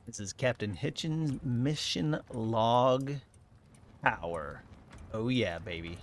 This is Captain Hitchens' mission log tower. Oh yeah, baby.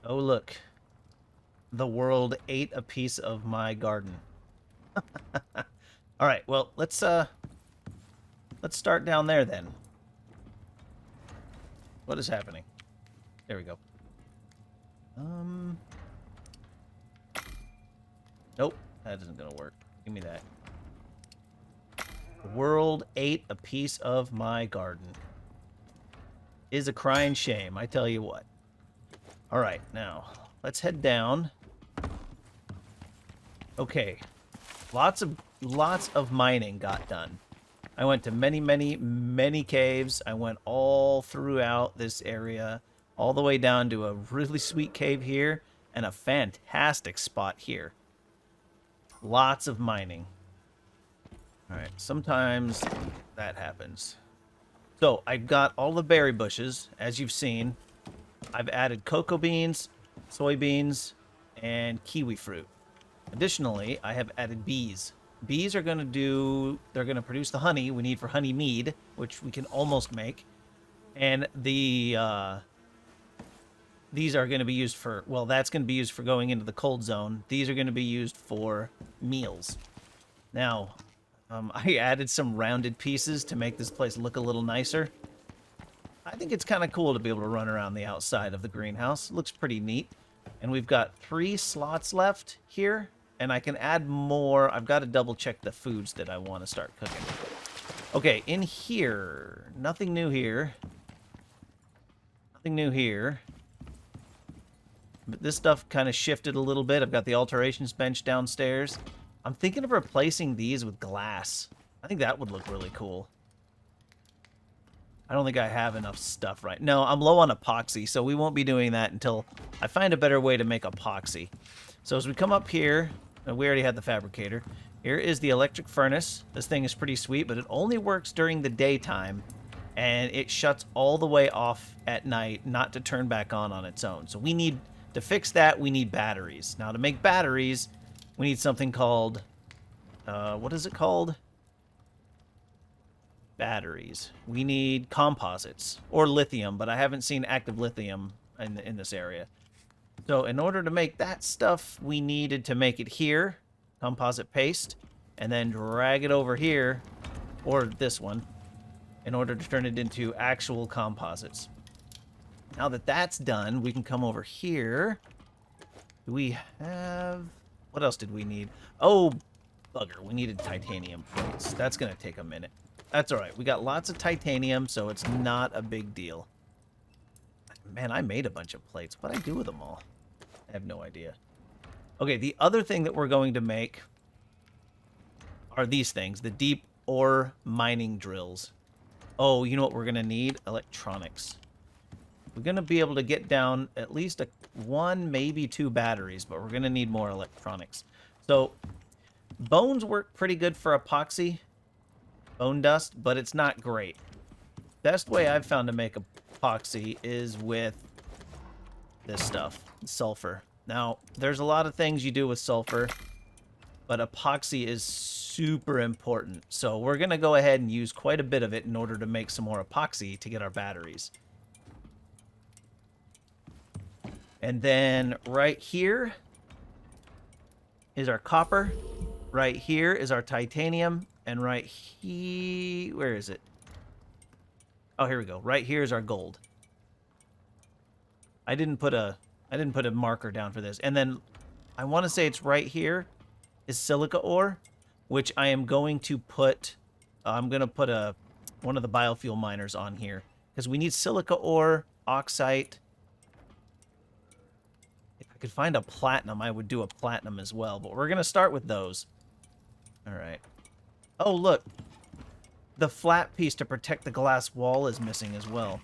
Oh look, the world ate a piece of my garden. All right, well let's start down there then. What is happening? There we go. Nope, that isn't gonna work. Give me that. The world ate a piece of my garden. Is a crying shame, I tell you what. All right, now let's head down. Okay, lots of mining got done. I went to many caves. I went all throughout this area, all the way down to a really sweet cave here and a fantastic spot here. Lots of mining. All right, sometimes that happens. So I've got all the berry bushes, as you've seen. I've added cocoa beans, soybeans, and kiwi fruit. Additionally, I have added bees. Bees are going to they're going to produce the honey we need for honey mead, which we can almost make. And these are going to be used for, well, that's going to be used for going into the cold zone. These are going to be used for meals. Now, I added some rounded pieces to make this place look a little nicer. I think it's kind of cool to be able to run around the outside of the greenhouse. It looks pretty neat. And we've got 3 slots left here, and I can add more. I've got to double check the foods that I want to start cooking. Okay, in here, nothing new here. Nothing new here. But this stuff kind of shifted a little bit. I've got the alterations bench downstairs. I'm thinking of replacing these with glass. I think that would look really cool. I don't think I have enough stuff right. No, I'm low on epoxy, so we won't be doing that until I find a better way to make epoxy. So as we come up here, we already had the fabricator. Here is the electric furnace. This thing is pretty sweet, but it only works during the daytime, and it shuts all the way off at night, not to turn back on its own. So we need, to fix that, we need batteries. Now to make batteries, we need something called, what is it called? Batteries. We need composites or lithium, but I haven't seen active lithium in this area. So in order to make that stuff, we needed to make it here, composite paste, and then drag it over here, or this one, in order to turn it into actual composites. Now that that's done, we can come over here. Do we have... What else did we need? Oh, bugger. We needed titanium plates. That's going to take a minute. That's all right. We got lots of titanium, so it's not a big deal. Man, I made a bunch of plates. What'd I do with them all? I have no idea. Okay, the other thing that we're going to make are these things, the deep ore mining drills. Oh, you know what we're going to need? Electronics. We're going to be able to get down at least 1, maybe 2 batteries, but we're going to need more electronics. So, bones work pretty good for epoxy. Bone dust, but it's not great. Best way I've found to make epoxy is with this stuff, sulfur. Now, there's a lot of things you do with sulfur, but epoxy is super important. So we're going to go ahead and use quite a bit of it in order to make some more epoxy to get our batteries. And then right here is our copper. Right here is our titanium. And right here, where is it? Oh, here we go. Right here is our gold. I didn't put a marker down for this. And then I want to say it's right here, is silica ore, which I am going to put, I'm going to put one of the biofuel miners on here, because we need silica ore, oxite. If I could find a platinum, I would do a platinum as well, but we're going to start with those. All right. Oh, look. The flat piece to protect the glass wall is missing as well.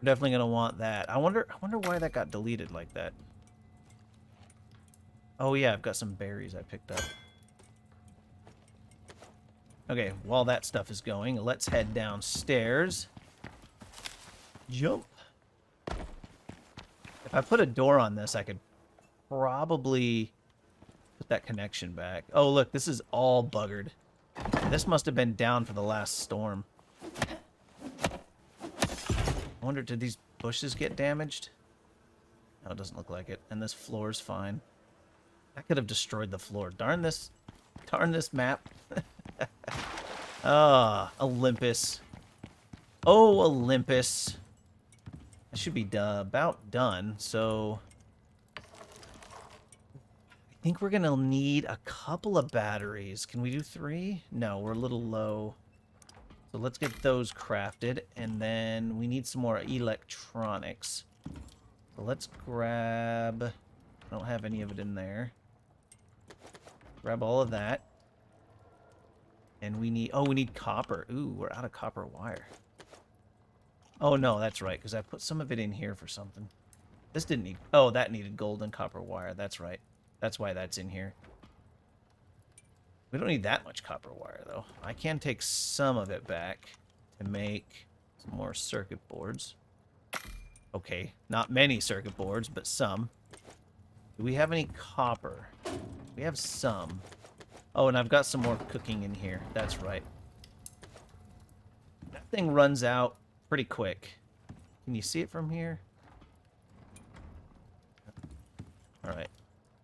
We're definitely going to want that. I wonder why that got deleted like that. Oh, yeah, I've got some berries I picked up. Okay, while that stuff is going, let's head downstairs. Jump. If I put a door on this, I could probably put that connection back. Oh, look, this is all buggered. This must have been down for the last storm. I wonder, did these bushes get damaged? No, it doesn't look like it. And this floor's fine. I could have destroyed the floor. Darn this map. Ah, Olympus. Oh, Olympus. I should be about done, so I think we're gonna need a couple of batteries. Can we do 3? No, we're a little low. So let's get those crafted, and then we need some more electronics. So let's grab... I don't have any of it in there. Grab all of that. And we need... Oh, we need copper. Ooh, we're out of copper wire. Oh, no, that's right, because I put some of it in here for something. This didn't need... Oh, that needed gold and copper wire. That's right. That's why that's in here. We don't need that much copper wire, though. I can take some of it back to make some more circuit boards. Okay, not many circuit boards, but some. Do we have any copper? We have some. Oh, and I've got some more cooking in here. That's right. That thing runs out pretty quick. Can you see it from here? All right.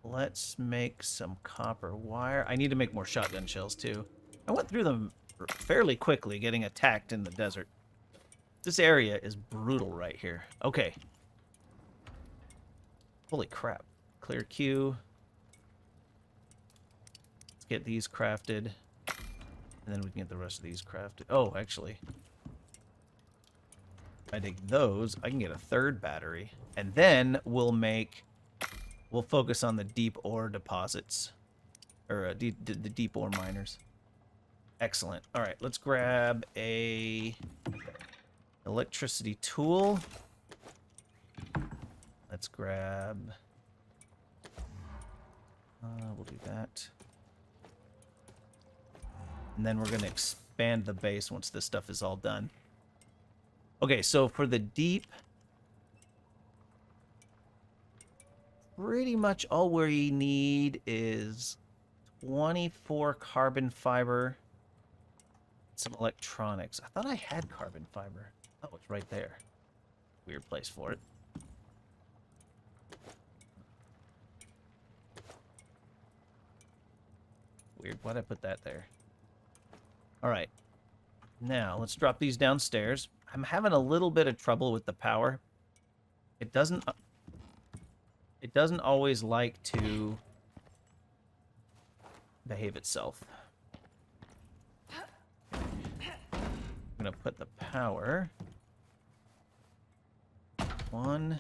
Let's make some copper wire. I need to make more shotgun shells, too. I went through them fairly quickly, getting attacked in the desert. This area is brutal right here. Okay. Holy crap. Clear queue. Let's get these crafted. And then we can get the rest of these crafted. Oh, actually. If I take those, I can get a 3rd battery. And then we'll focus on the deep ore deposits. Or the deep ore miners. Excellent. All right, let's grab a electricity tool. Let's grab... we'll do that. And then we're going to expand the base once this stuff is all done. Okay, so for the deep... Pretty much all we need is 24 carbon fiber, some electronics. I thought I had carbon fiber. Oh, it's right there. Weird place for it. Weird. Why'd I put that there? All right. Now, let's drop these downstairs. I'm having a little bit of trouble with the power. It doesn't always like to behave itself. I'm going to put the power... 1...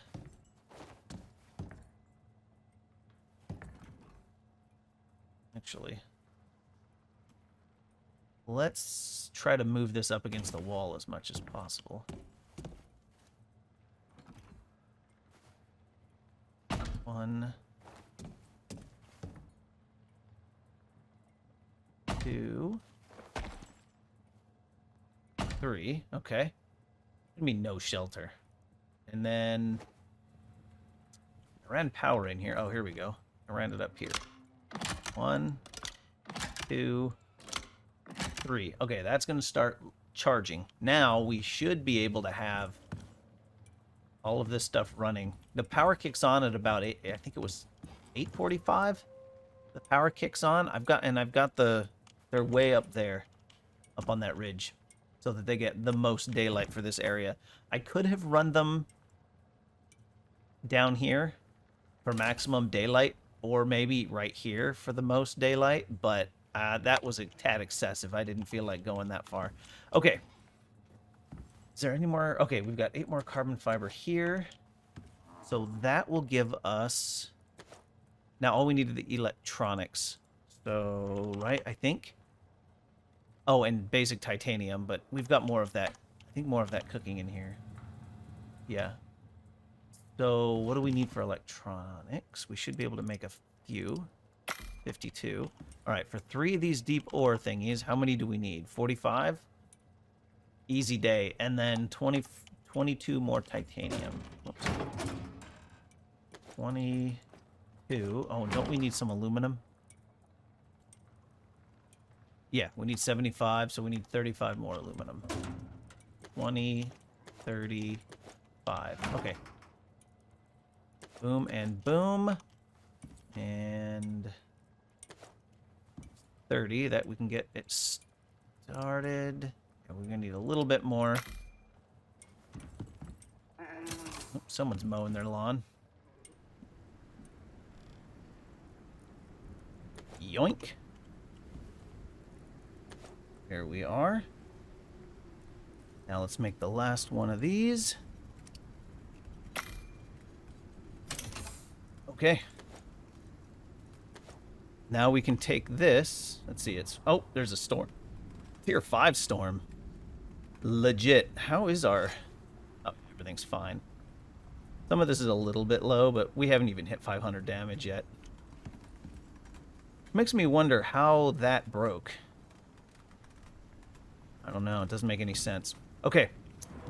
Actually... Let's try to move this up against the wall as much as possible. 1, 2, 3. Okay. I mean, no shelter. And then I ran power in here. Oh, here we go. I ran it up here. 1, 2, 3. Okay, that's going to start charging. Now we should be able to have all of this stuff running. The power kicks on at about 8, I think it was 8:45. The power kicks on. I've got they're way up there, up on that ridge, so that they get the most daylight for this area. I could have run them down here, for maximum daylight, or maybe right here for the most daylight, but that was a tad excessive. I didn't feel like going that far. Okay. Is there any more? Okay, we've got 8 more carbon fiber here. So that will give us... Now all we need are the electronics. So, right, I think? Oh, and basic titanium, but we've got more of that. I think more of that cooking in here. Yeah. So what do we need for electronics? We should be able to make a few. 52. All right, for 3 of these deep ore thingies, how many do we need? 45? Easy day. And then 22 more titanium. Oops. 22. Oh, don't we need some aluminum? Yeah, we need 75, so we need 35 more aluminum. 20, 35. Okay. Boom and boom. And 30, that we can get it started. And we're going to need a little bit more. Oh, someone's mowing their lawn. Yoink. Here we are. Now let's make the last one of these. Okay. Now we can take this. Let's see, it's... Oh, there's a storm. Tier 5 storm. Legit. How is our... Oh, everything's fine. Some of this is a little bit low, but we haven't even hit 500 damage yet. Makes me wonder how that broke. I don't know. It doesn't make any sense. Okay.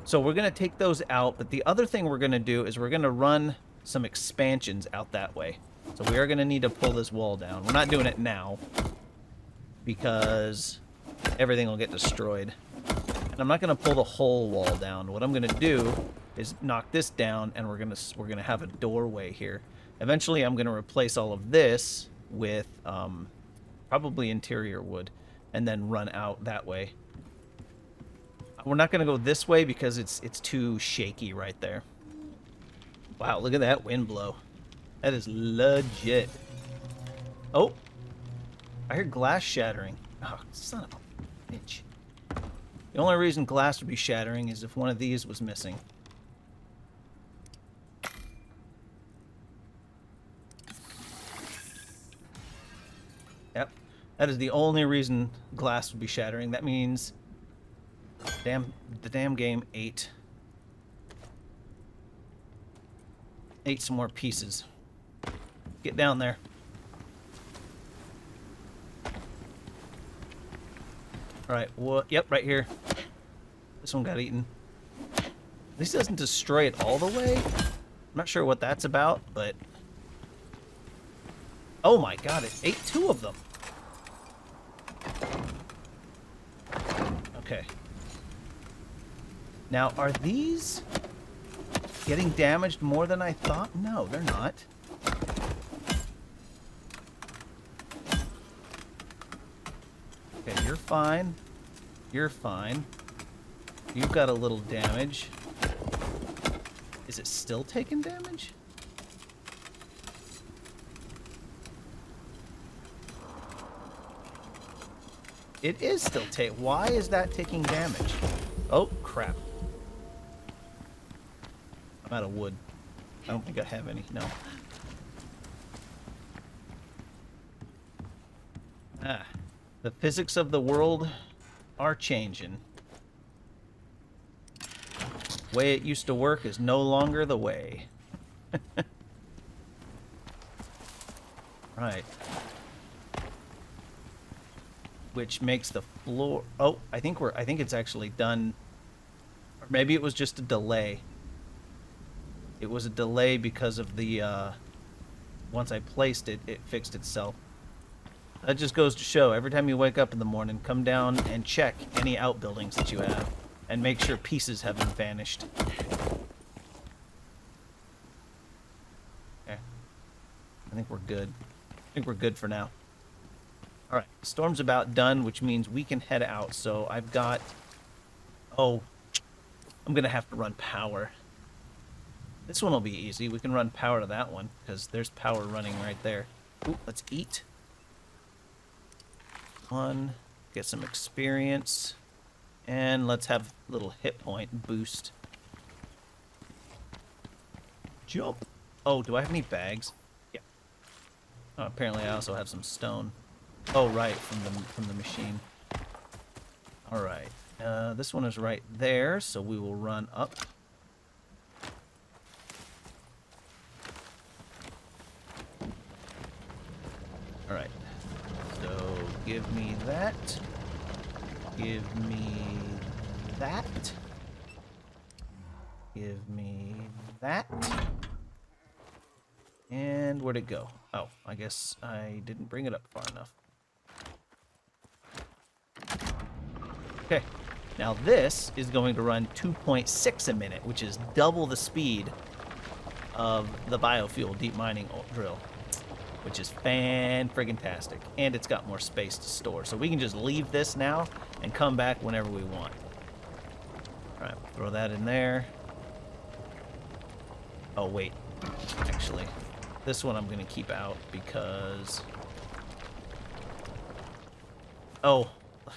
So we're going to take those out, but the other thing we're going to do is we're going to run some expansions out that way. So we are going to need to pull this wall down. We're not doing it now because everything will get destroyed. And I'm not going to pull the whole wall down. What I'm going to do is knock this down, and we're going to have a doorway here. Eventually, I'm going to replace all of this with probably interior wood, and then run out that way. We're not going to go this way because it's too shaky right there. Wow, look at that wind blow. That is legit. Oh, I hear glass shattering. Oh, son of a bitch. The only reason glass would be shattering is if one of these was missing. Yep, that is the only reason glass would be shattering. That means the damn game ate some more pieces. Get down there. Alright, what? Yep, right here. This one got eaten. At least it doesn't destroy it all the way. I'm not sure what that's about, but... Oh my god, it ate 2 of them. Okay. Now, are these getting damaged more than I thought? No, they're not. Okay, you're fine. You're fine. You've got a little damage. Is it still taking damage? It is still taking... Why is that taking damage? Oh, crap. I'm out of wood. I don't think I have any. No. Ah. The physics of the world are changing. The way it used to work is no longer the way. Right. Which makes the floor... Oh, I think it's actually done. Or maybe it was just a delay. It was a delay because of the... Once I placed it, it fixed itself. That just goes to show, every time you wake up in the morning, come down and check any outbuildings that you have. And make sure pieces haven't vanished. Okay. I think we're good. I think we're good for now. Alright, storm's about done, which means we can head out. So I've got... Oh, I'm going to have to run power. This one will be easy. We can run power to that one because there's power running right there. Ooh, let's eat. One, get some experience, and let's have a little hit point boost. Jump. Oh, do I have any bags? Yeah. Oh, apparently I also have some stone. Oh, right, from the machine. All right. This one is right there, so we will run up. All right. So give me that. Give me that. Give me that. And where'd it go? Oh, I guess I didn't bring it up far enough. Okay. Now this is going to run 2.6 a minute, which is double the speed of the biofuel deep mining drill, which is fan-friggin-tastic. And it's got more space to store. So we can just leave this now and come back whenever we want. All right, throw that in there. Oh, wait. Actually, this one I'm going to keep out because... Oh,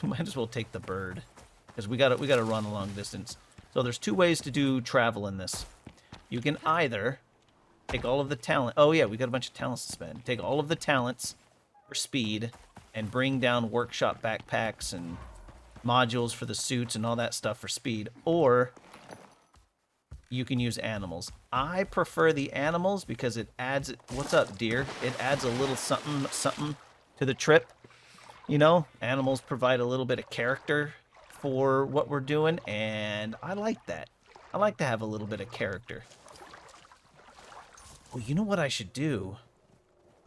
might as well take the bird. Because we gotta run a long distance. So there's two ways to do travel in this. You can either take all of the talent. Oh yeah, we got a bunch of talents to spend. Take all of the talents for speed and bring down workshop backpacks and modules for the suits and all that stuff for speed. Or you can use animals. I prefer the animals because it adds... What's up, deer? It adds a little something to the trip. You know, animals provide a little bit of character for what we're doing, and I like that. I like to have a little bit of character. Well, you know what I should do?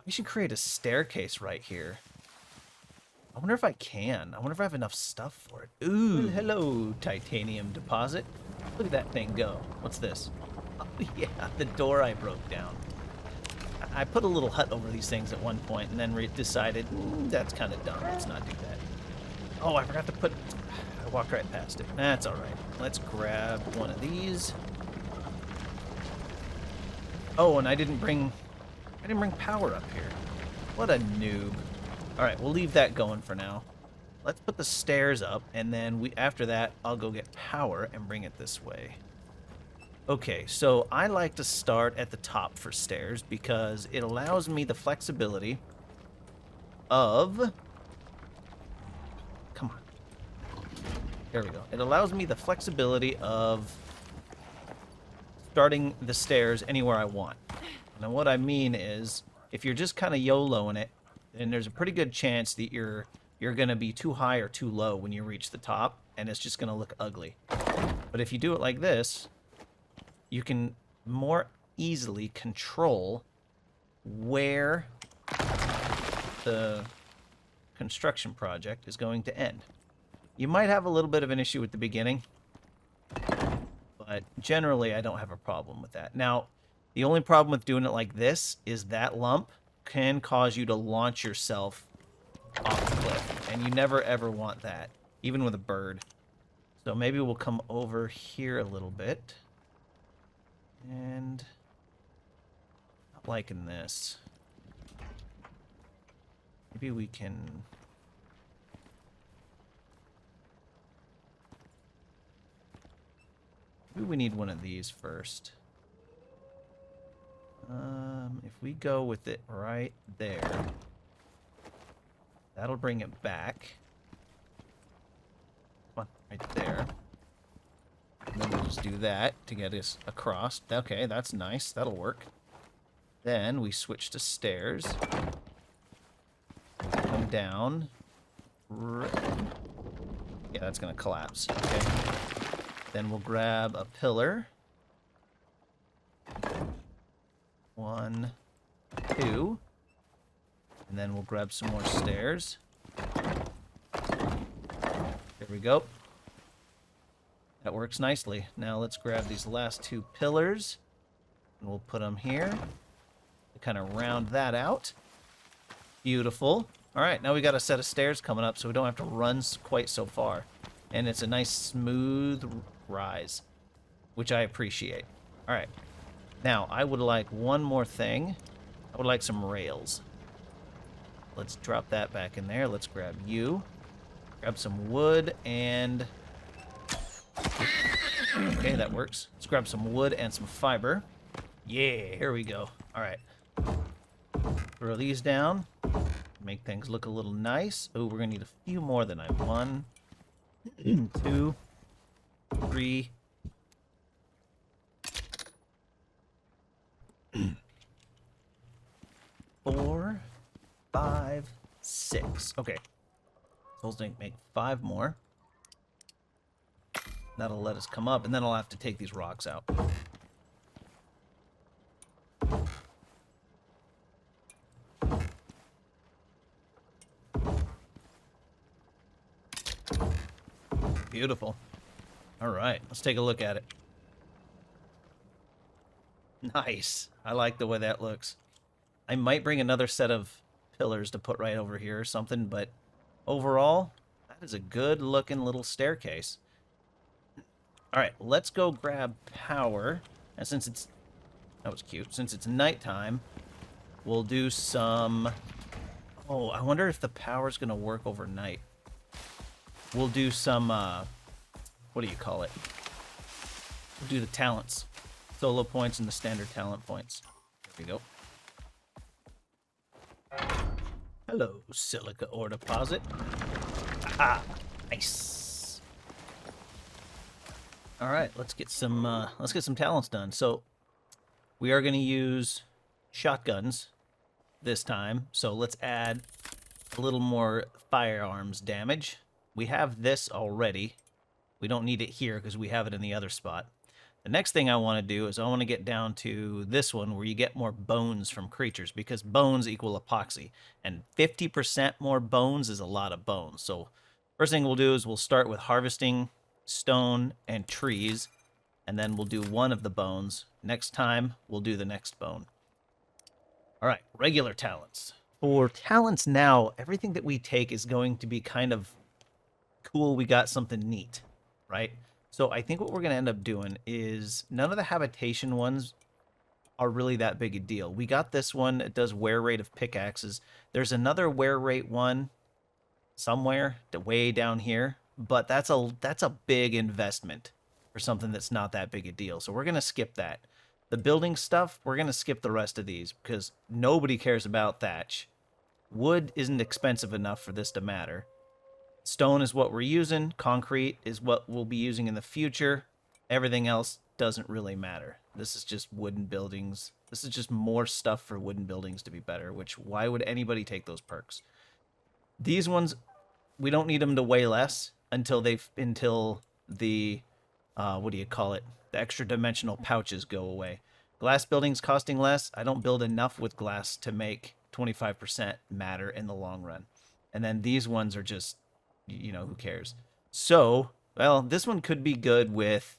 I should create a staircase right here. I wonder if I can. I wonder if I have enough stuff for it. Ooh, well, hello, titanium deposit. Look at that thing go. What's this? Oh, yeah, the door I broke down. I put a little hut over these things at one point and then decided, that's kind of dumb. Let's not do that. Oh, I forgot to put... I walked right past it. That's all right. Let's grab one of these. Oh, and I didn't bring power up here. What a noob. All right, we'll leave that going for now. Let's put the stairs up, and then after that, I'll go get power and bring it this way. Okay, so I like to start at the top for stairs because it allows me the flexibility of... Come on. There we go. It allows me the flexibility of starting the stairs anywhere I want. Now what I mean is, if you're just kind of YOLOing it, then there's a pretty good chance that you're going to be too high or too low when you reach the top, and it's just going to look ugly. But if you do it like this, you can more easily control where the construction project is going to end. You might have a little bit of an issue at the beginning, but generally I don't have a problem with that. Now, the only problem with doing it like this is that lump can cause you to launch yourself off the cliff, and you never ever want that, even with a bird. So maybe we'll come over here a little bit. And not liking this. Maybe we can... Maybe we need one of these first. If we go with it right there, that'll bring it back. Come on, right there. And then we'll just do that to get us across. Okay, that's nice. That'll work. Then we switch to stairs. Come down. Yeah, that's going to collapse. Okay. Then we'll grab a pillar. 1, 2. And then we'll grab some more stairs. There we go. That works nicely. Now let's grab these last 2 pillars. And we'll put them here to kind of round that out. Beautiful. All right, now we got a set of stairs coming up so we don't have to run quite so far. And it's a nice smooth rise, which I appreciate. All right. Now, I would like one more thing. I would like some rails. Let's drop that back in there. Let's grab you. Grab some wood and... Okay, that works. Let's grab some wood and some fiber. Yeah, here we go. All right. Throw these down. Make things look a little nice. Oh, we're going to need a few more than I have. 1, 2, 3. 4, 5, 6. Okay. So let's make 5 more. That'll let us come up, and then I'll have to take these rocks out. Beautiful. All right, let's take a look at it. Nice. I like the way that looks. I might bring another set of pillars to put right over here or something, but overall, that is a good looking little staircase. All right, let's go grab power. And since it's... That was cute. Since it's nighttime, we'll do some... Oh, I wonder if the power's going to work overnight. We'll do some, what do you call it? We'll do the talents. Solo points and the standard talent points. There we go. Hello, silica ore deposit. Ah, nice. All right, let's get some talents done. So we are going to use shotguns this time. So let's add a little more firearms damage. We have this already. We don't need it here because we have it in the other spot. The next thing I want to do is I want to get down to this one where you get more bones from creatures because bones equal epoxy. And 50% more bones is a lot of bones. So first thing we'll do is we'll start with harvesting stone and trees. And then we'll do one of the bones. Next time, we'll do the next bone. All right, regular talents. For talents now, everything that we take is going to be kind of cool. We got something neat, right? So I think what we're going to end up doing is none of the habitation ones are really that big a deal. We got this one. It does wear rate of pickaxes. There's another wear rate one somewhere way down here, but that's a big investment for something that's not that big a deal. So we're going to skip that. The building stuff, we're going to skip the rest of these because nobody cares about thatch. Wood isn't expensive enough for this to matter. Stone is what we're using. Concrete is what we'll be using in the future. Everything else doesn't really matter. This is just wooden buildings. This is just more stuff for wooden buildings to be better, which why would anybody take those perks? These ones, we don't need them to weigh less until the, what do you call it? The extra dimensional pouches go away. Glass buildings costing less. I don't build enough with glass to make 25% matter in the long run. And then these ones are just, you know, who cares? So, well, this one could be good with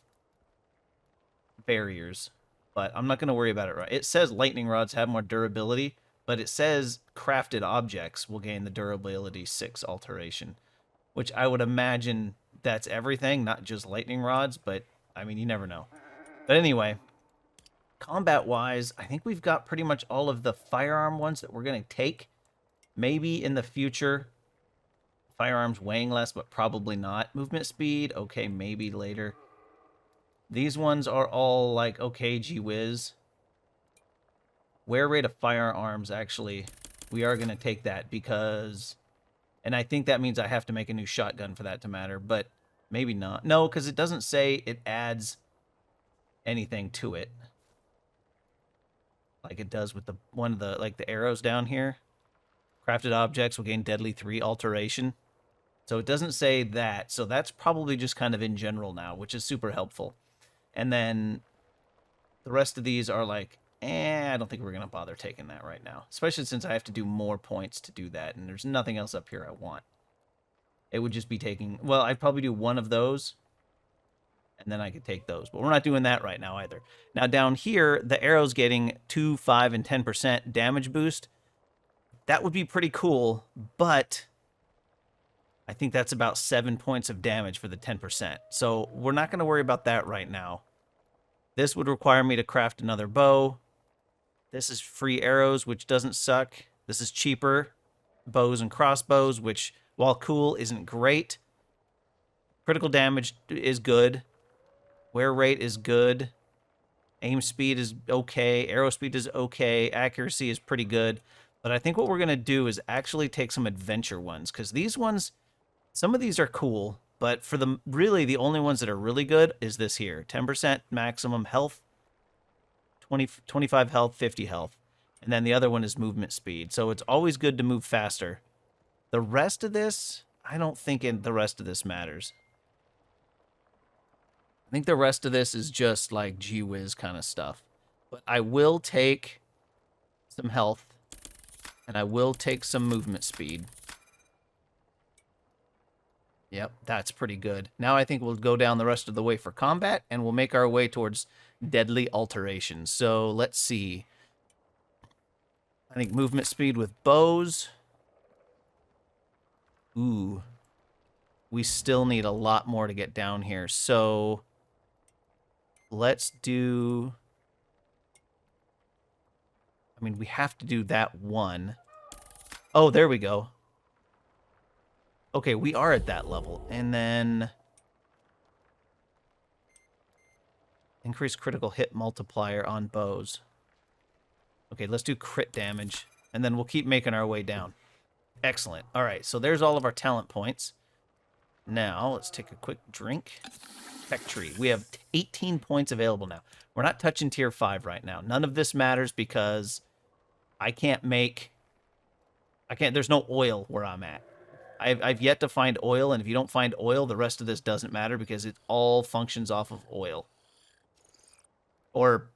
barriers, but I'm not going to worry about it. Right? It says lightning rods have more durability, but it says crafted objects will gain the durability 6 alteration, which I would imagine that's everything, not just lightning rods, but I mean, you never know. But anyway, combat-wise, I think we've got pretty much all of the firearm ones that we're going to take. Maybe in the future, firearms weighing less, but probably not. Movement speed, okay, maybe later. These ones are all like, okay, gee whiz. Wear rate of firearms, actually, we are going to take that because... And I think that means I have to make a new shotgun for that to matter, but maybe not. No, because it doesn't say it adds anything to it. Like it does with the one of the, like the arrows down here. Crafted objects will gain deadly 3 alteration. So it doesn't say that. So that's probably just kind of in general now, which is super helpful. And then the rest of these are like, I don't think we're going to bother taking that right now. Especially since I have to do more points to do that. And there's nothing else up here I want. It would just be taking... Well, I'd probably do one of those. And then I could take those. But we're not doing that right now either. Now down here, the arrow's getting 2, 5, and 10% damage boost. That would be pretty cool. But I think that's about 7 points of damage for the 10%. So we're not going to worry about that right now. This would require me to craft another bow. This is free arrows, which doesn't suck. This is cheaper. Bows and crossbows, which, while cool, isn't great. Critical damage is good. Wear rate is good. Aim speed is okay. Arrow speed is okay. Accuracy is pretty good. But I think what we're going to do is actually take some adventure ones, because these ones, some of these are cool, but for the really the only ones that are really good is this here. 10% maximum health, 25 health, 50 health. And then the other one is movement speed. So it's always good to move faster. The rest of this, I don't think the rest of this matters. I think the rest of this is just like gee whiz kind of stuff. But I will take some health, and I will take some movement speed. Yep, that's pretty good. Now I think we'll go down the rest of the way for combat, and we'll make our way towards deadly alterations. So let's see. I think movement speed with bows. Ooh. We still need a lot more to get down here. So let's do... I mean, we have to do that one. Oh, there we go. Okay, we are at that level. And then... increase critical hit multiplier on bows. Okay, let's do crit damage. And then we'll keep making our way down. Excellent. All right, so there's all of our talent points. Now, let's take a quick drink. Tech tree. We have 18 points available now. We're not touching tier 5 right now. None of this matters because I can't make... there's no oil where I'm at. I've yet to find oil, and if you don't find oil, the rest of this doesn't matter because it all functions off of oil. Or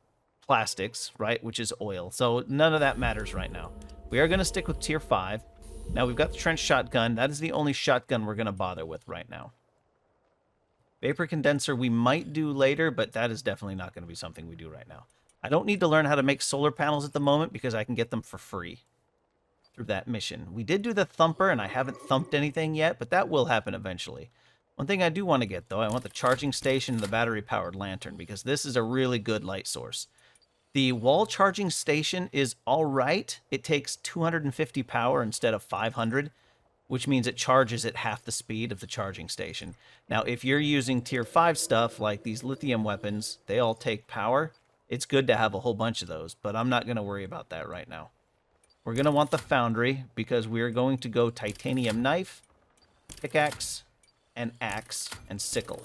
plastics, right, which is oil. So none of that matters right now. We are going to stick with tier 5. Now we've got the trench shotgun. That is the only shotgun we're going to bother with right now. Vapor condenser we might do later, but that is definitely not going to be something we do right now. I don't need to learn how to make solar panels at the moment because I can get them for free through that mission. We did do the thumper, and I haven't thumped anything yet, but that will happen eventually. One thing I do want to get, though, I want the charging station and the battery-powered lantern, because this is a really good light source. The wall charging station is all right. It takes 250 power instead of 500, which means it charges at half the speed of the charging station. Now, if you're using tier 5 stuff, like these lithium weapons, they all take power. It's good to have a whole bunch of those, but I'm not going to worry about that right now. We're going to want the foundry, because we're going to go titanium knife, pickaxe, and axe, and sickle.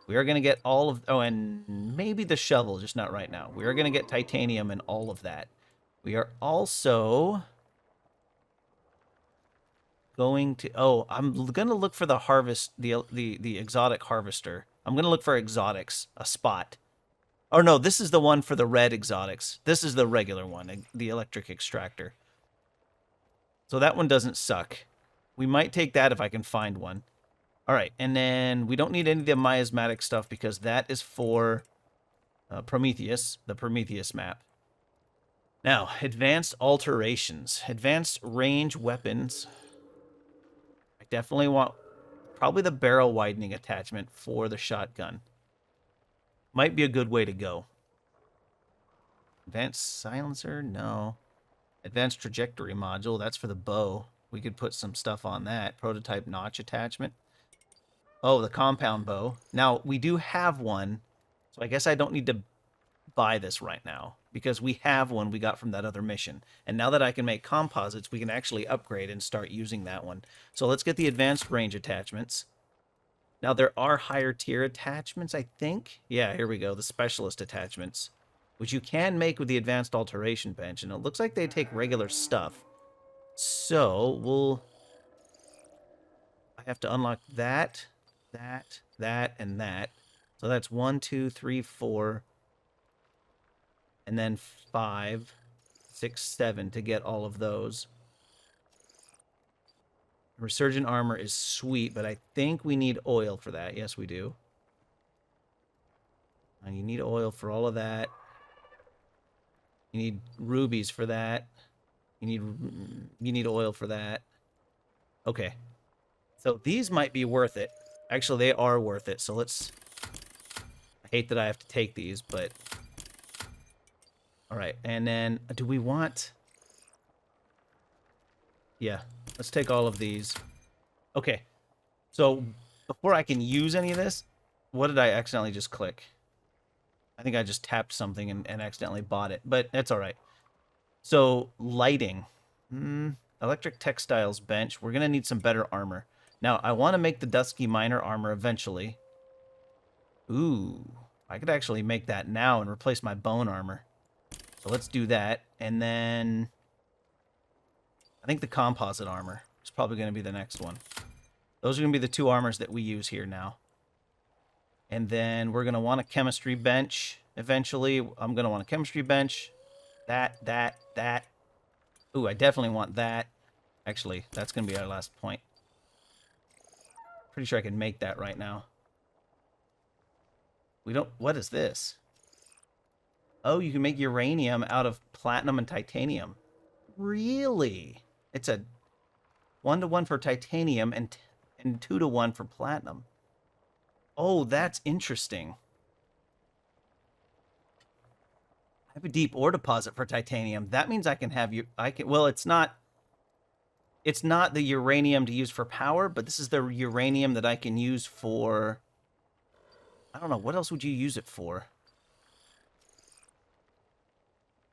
We are going to get all of... oh, and maybe the shovel, just not right now. We are going to get titanium and all of that. We are also going to... oh, I'm going to look for the harvest, the exotic harvester. I'm going to look for exotics, a spot. Oh, no, this is the one for the red exotics. This is the regular one, the electric extractor. So that one doesn't suck. We might take that if I can find one. All right, and then we don't need any of the miasmatic stuff because that is for Prometheus, the Prometheus map. Now, advanced alterations. Advanced range weapons. I definitely want probably the barrel widening attachment for the shotgun. Might be a good way to go. Advanced silencer? No. Advanced trajectory module. That's for the bow. We could put some stuff on that. Prototype notch attachment. Oh, the compound bow. Now, we do have one, so I guess I don't need to buy this right now, because we have one we got from that other mission. And now that I can make composites, we can actually upgrade and start using that one. So let's get the advanced range attachments. Now, there are higher tier attachments, I think. Yeah, here we go, the specialist attachments, which you can make with the advanced alteration bench, and it looks like they take regular stuff. So, I have to unlock that, and that. So that's 1, 2, 3, 4, and then 5, 6, 7 to get all of those. Resurgent armor is sweet, but I think we need oil for that. Yes, we do. And you need oil for all of that. You need rubies for that. You need oil for that. Okay. So these might be worth it. Actually, they are worth it. So let's... I hate that I have to take these, but... All right, and then do we want... Yeah, let's take all of these. Okay, so before I can use any of this, what did I accidentally just click? I think I just tapped something and accidentally bought it, but that's all right. So, lighting. Electric textiles bench. We're going to need some better armor. Now, I want to make the Dusky Miner armor eventually. Ooh, I could actually make that now and replace my bone armor. So let's do that. And then I think the composite armor is probably going to be the next one. Those are going to be the two armors that we use here now. And then we're going to want a chemistry bench eventually. I'm going to want a chemistry bench. That. Ooh, I definitely want that. Actually, that's going to be our last point. Pretty sure I can make that right now. We don't... What is this? Oh, you can make uranium out of platinum and titanium. Really? It's a 1-to-1 for titanium and 2-to-1 for platinum. Oh, that's interesting. I have a deep ore deposit for titanium. That means I can have you. Well, it's not the uranium to use for power, but this is the uranium that I can use for... I don't know. What else would you use it for?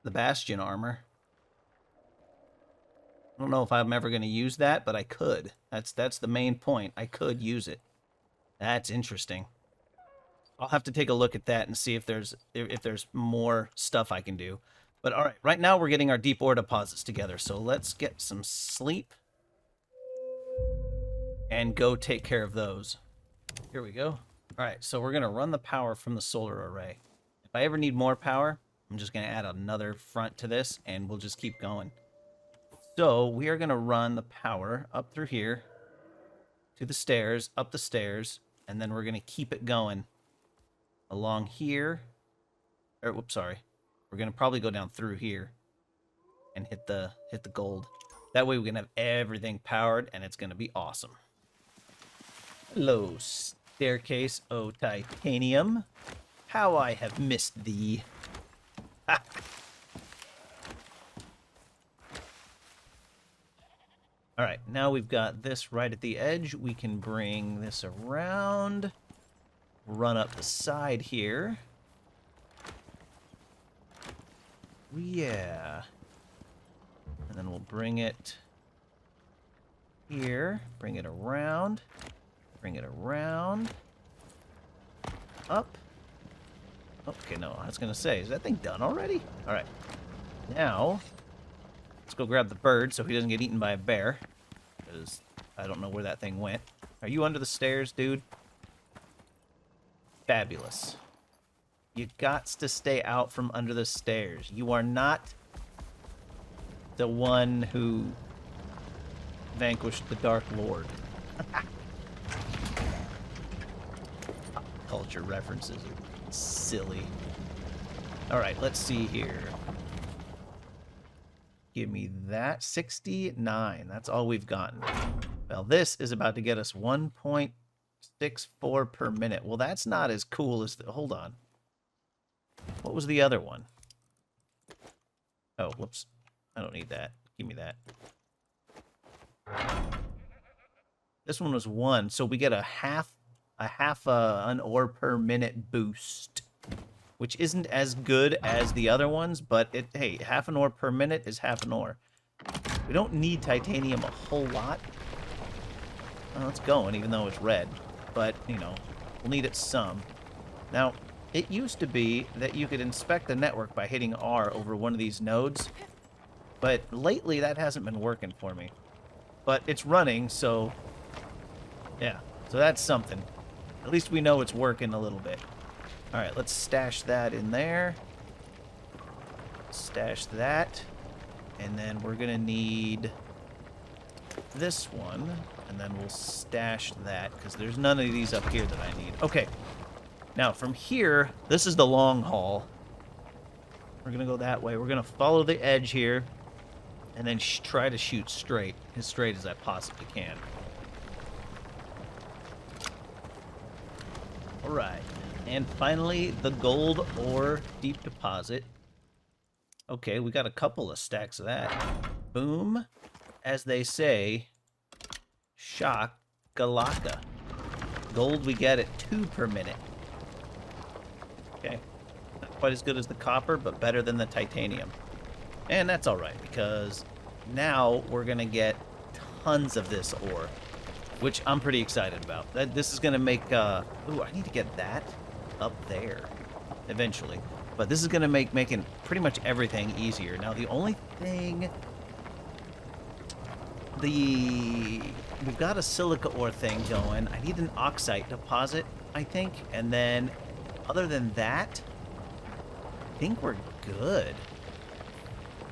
The Bastion armor. I don't know if I'm ever going to use that, but I could. That's the main point. I could use it. That's interesting. I'll have to take a look at that and see if there's more stuff I can do. But all right, right now we're getting our deep ore deposits together. So let's get some sleep and go take care of those. Here we go. All right, so we're going to run the power from the solar array. If I ever need more power, I'm just going to add another front to this, and we'll just keep going. So we are going to run the power up through here to the stairs, up the stairs, and then we're going to keep it going along here. Or, whoops, sorry. We're going to probably go down through here and hit the gold. That way we can have everything powered, and it's going to be awesome. Hello, staircase, oh titanium. How I have missed thee. Ha! All right, now we've got this right at the edge. We can bring this around, run up the side here. Yeah. And then we'll bring it here, bring it around, up. Okay, no, I was going to say, is that thing done already? All right. Now, let's go grab the bird so he doesn't get eaten by a bear. Because I don't know where that thing went. Are you under the stairs, dude? Fabulous. You gots to stay out from under the stairs. You are not the one who vanquished the Dark Lord. Pop culture references are silly. Alright, let's see here. Give me that. 69. That's all we've gotten. Well, this is about to get us 1.64 per minute. Well, that's not as cool as the... Hold on. What was the other one? Oh, whoops. I don't need that. Give me that. This one was 1, so we get a half an ore per minute boost, which isn't as good as the other ones, but hey, half an ore per minute is half an ore. We don't need titanium a whole lot. Well, it's going, even though it's red, but you know, we'll need it some. Now, it used to be that you could inspect the network by hitting R over one of these nodes, but lately that hasn't been working for me. But it's running, so yeah, so that's something. At least we know it's working a little bit. All right, let's stash that in there. Stash that. And then we're going to need this one. And then we'll stash that, because there's none of these up here that I need. Okay. Now, from here, this is the long haul. We're going to go that way. We're going to follow the edge here. And then try to shoot straight. As straight as I possibly can. All right. And finally, the gold ore deep deposit. Okay, we got a couple of stacks of that. Boom. As they say, shakalaka. Gold we get at 2 per minute. Okay. Not quite as good as the copper, but better than the titanium. And that's alright, because now we're going to get tons of this ore, which I'm pretty excited about. This is going to make... ooh, I need to get that up there eventually. But this is going to make making pretty much everything easier. Now, the only thing... We've got a silica ore thing going. I need an oxide deposit, I think. And then, other than that, I think we're good.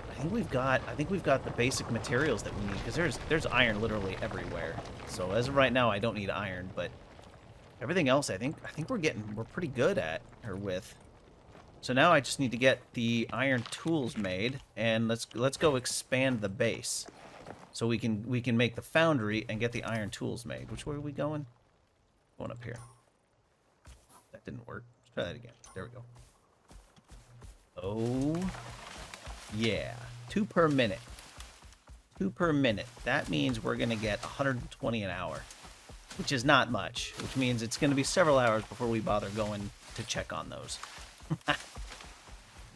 I think we've got the basic materials that we need, because there's iron literally everywhere. So as of right now, I don't need iron, but everything else I think we're pretty good at or with. So now I just need to get the iron tools made, and let's go expand the base. So we can make the foundry and get the iron tools made. Which way are we going? Going up here. That didn't work. Let's try that again. There we go. Oh, yeah. 2 per minute. 2 per minute. That means we're going to get 120 an hour, which is not much, which means it's going to be several hours before we bother going to check on those.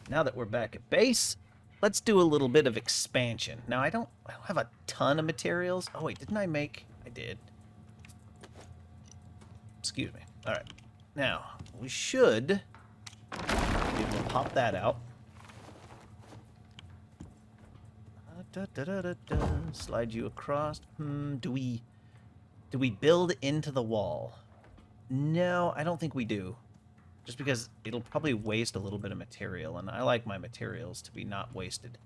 Now that we're back at base, let's do a little bit of expansion. Now, I don't have a ton of materials. Oh, wait, didn't I make... I did. Excuse me. All right. Now, we should be able to pop that out. Slide you across. Do we build into the wall? No, I don't think we do. Just because it'll probably waste a little bit of material, and I like my materials to be not wasted.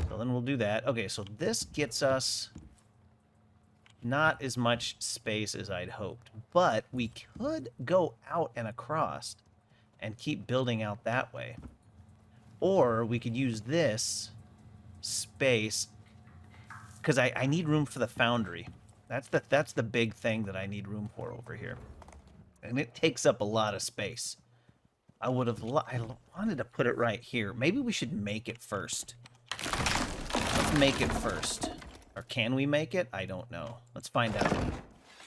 So then we'll do that. Okay, so this gets us not as much space as I'd hoped, but we could go out and across and keep building out that way. Or we could use this space, because I need room for the foundry. That's the big thing that I need room for over here. And it takes up a lot of space. I wanted to put it right here. Maybe we should make it first. Let's make it first. Or can we make it? I don't know. Let's find out.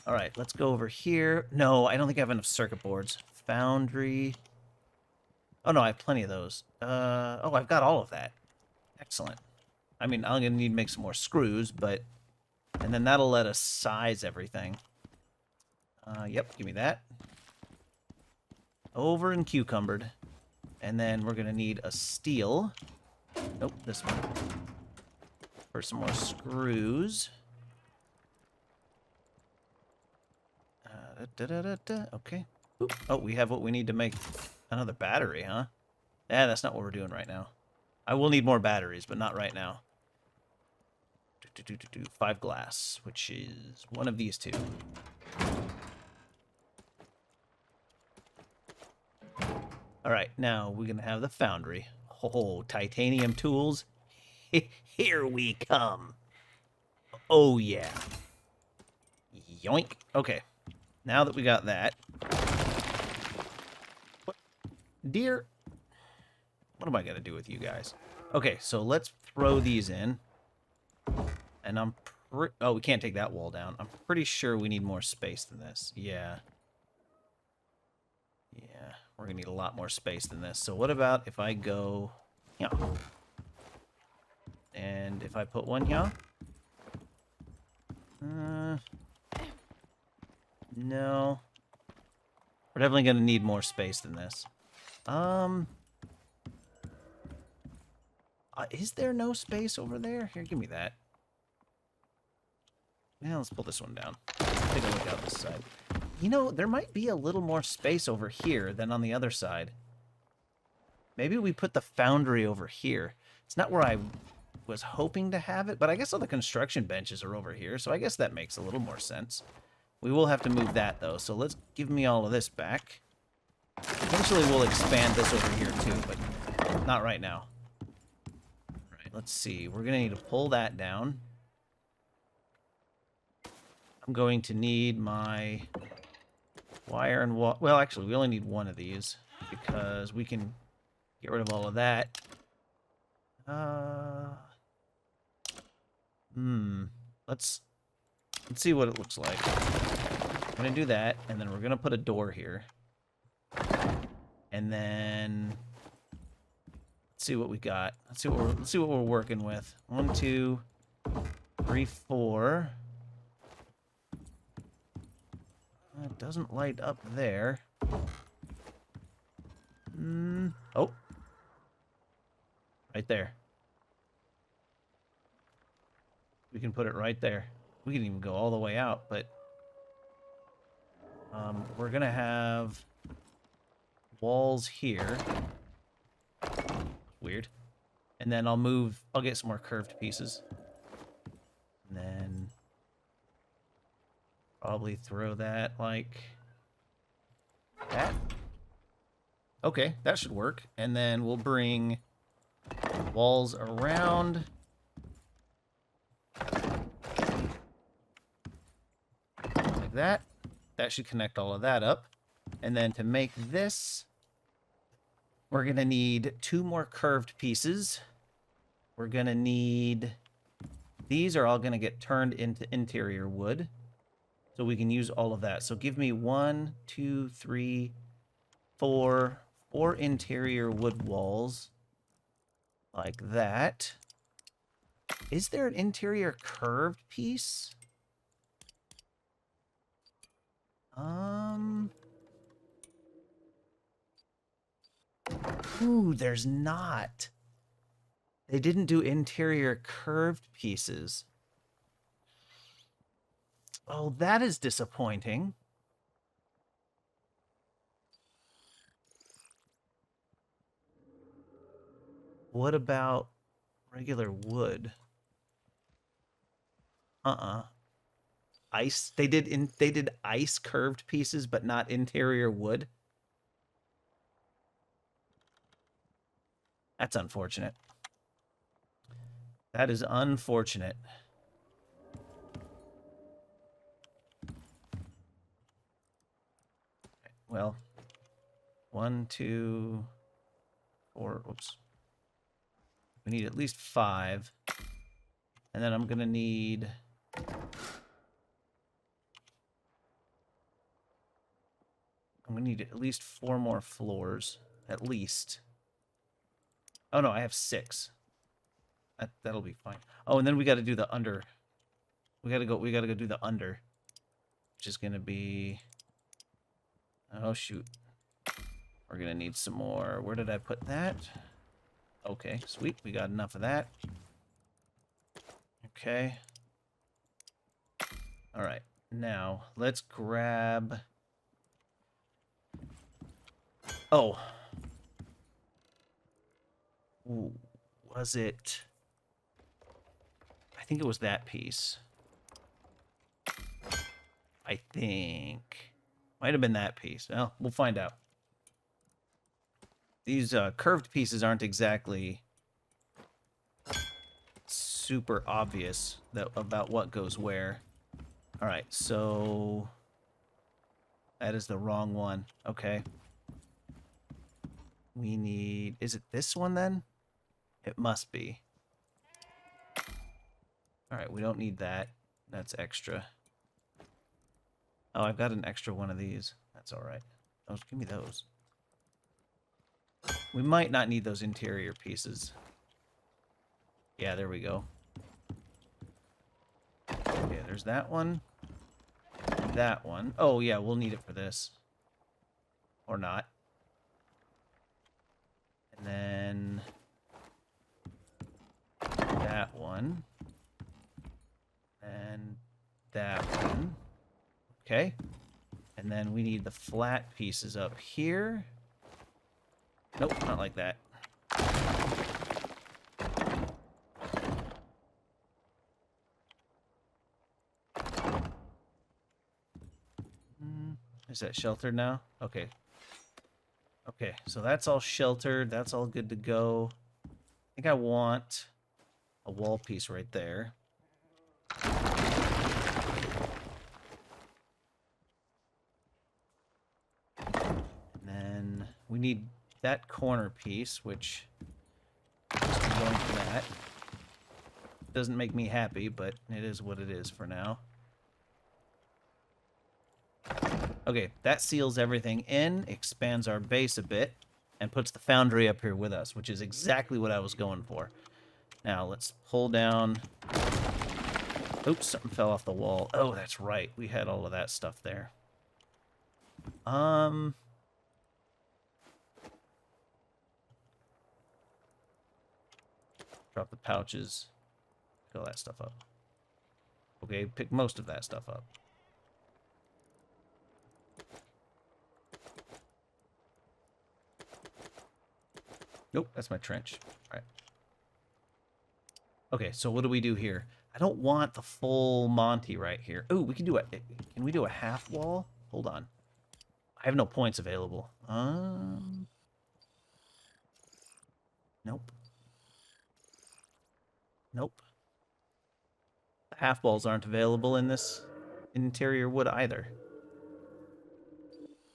All right, let's go over here. No, I don't think I have enough circuit boards. Foundry. Oh, no, I have plenty of those. Oh, I've got all of that. Excellent. I mean, I'm going to need to make some more screws, but... And then that'll let us size everything. Yep, give me that. Over and cucumbered. And then we're going to need a steel. Nope, this one. For some more screws. Okay. Oop. Oh, we have what we need to make another battery, huh? Yeah, that's not what we're doing right now. I will need more batteries, but not right now. 5 glass, which is one of these two. All right, now we're going to have the foundry. Oh, titanium tools. Here we come. Oh, yeah. Yoink. Okay, now that we got that. What? Dear. What am I going to do with you guys? Okay, so let's throw these in. And oh, we can't take that wall down. I'm pretty sure we need more space than this. Yeah. Yeah, we're going to need a lot more space than this. So what about if I go... Yeah. And if I put one here? No. We're definitely going to need more space than this. Is there no space over there? Here, give me that. Yeah, let's pull this one down. Let's take a look out this side. You know, there might be a little more space over here than on the other side. Maybe we put the foundry over here. It's not where I was hoping to have it, but I guess all the construction benches are over here, so I guess that makes a little more sense. We will have to move that, though, so let's give me all of this back. Eventually we'll expand this over here, too, but not right now. All right, let's see. We're going to need to pull that down. I'm going to need my Wire and wall. Well, actually, we only need one of these because we can get rid of all of that. Let's see what it looks like. I'm gonna do that, and then we're gonna put a door here, and then let's see what we got. Let's see what we're working with. 1, 2, 3, 4. It doesn't light up there. Oh, right there. We can put it right there. We can even go all the way out, but we're gonna have walls here. Weird. And then I'll get some more curved pieces. And then probably throw that like that. Okay, that should work. And then we'll bring walls around. Like that. That should connect all of that up. And then to make this, we're going to need 2 more curved pieces. We're going to need... These are all going to get turned into interior wood. So we can use all of that. So give me 1, 2, 3, 4 interior wood walls. Like that. Is there an interior curved piece? Ooh, there's not. They didn't do interior curved pieces. Oh, that is disappointing. What about regular wood? Ice. They did ice curved pieces, but not interior wood. That's unfortunate. That is unfortunate. Well, 1, 2, 4. Oops. We need at least 5. And then I'm going to need... I'm going to need at least 4 more floors. At least. Oh, no, I have 6. That'll be fine. Oh, and then we got to do the under. We got to go do the under. Which is going to be... Oh, shoot. We're going to need some more. Where did I put that? Okay, sweet. We got enough of that. Okay. All right. Now, let's grab... Oh. Ooh, was it... I think it was that piece. I think... Might have been that piece. Well, we'll find out. These curved pieces aren't exactly super obvious about what goes where. All right, so that is the wrong one. Okay. We need... Is it this one then? It must be. All right, we don't need that. That's extra. Oh, I've got an extra one of these. That's all right. Oh, give me those. We might not need those interior pieces. Yeah, there we go. Okay, there's that one. That one. Oh, yeah, we'll need it for this. Or not. And then... that one. And that one. Okay. And then we need the flat pieces up here. Nope, not like that. Is that sheltered now? Okay. Okay, so that's all sheltered. That's all good to go. I think I want a wall piece right there. need that corner piece, which is going for that. Doesn't make me happy, but it is what it is for now. Okay, that seals everything in, expands our base a bit, and puts the foundry up here with us, which is exactly what I was going for. Now, let's pull down... Oops, something fell off the wall. Oh, that's right. We had all of that stuff there. Drop the pouches. Pick all that stuff up. Okay, pick most of that stuff up. Nope, that's my trench. All right. Okay, so what do we do here? I don't want the full Monty right here. Oh, we can do can we do a half wall? Hold on. I have no points available. Nope. Nope. The half walls aren't available in this interior wood either.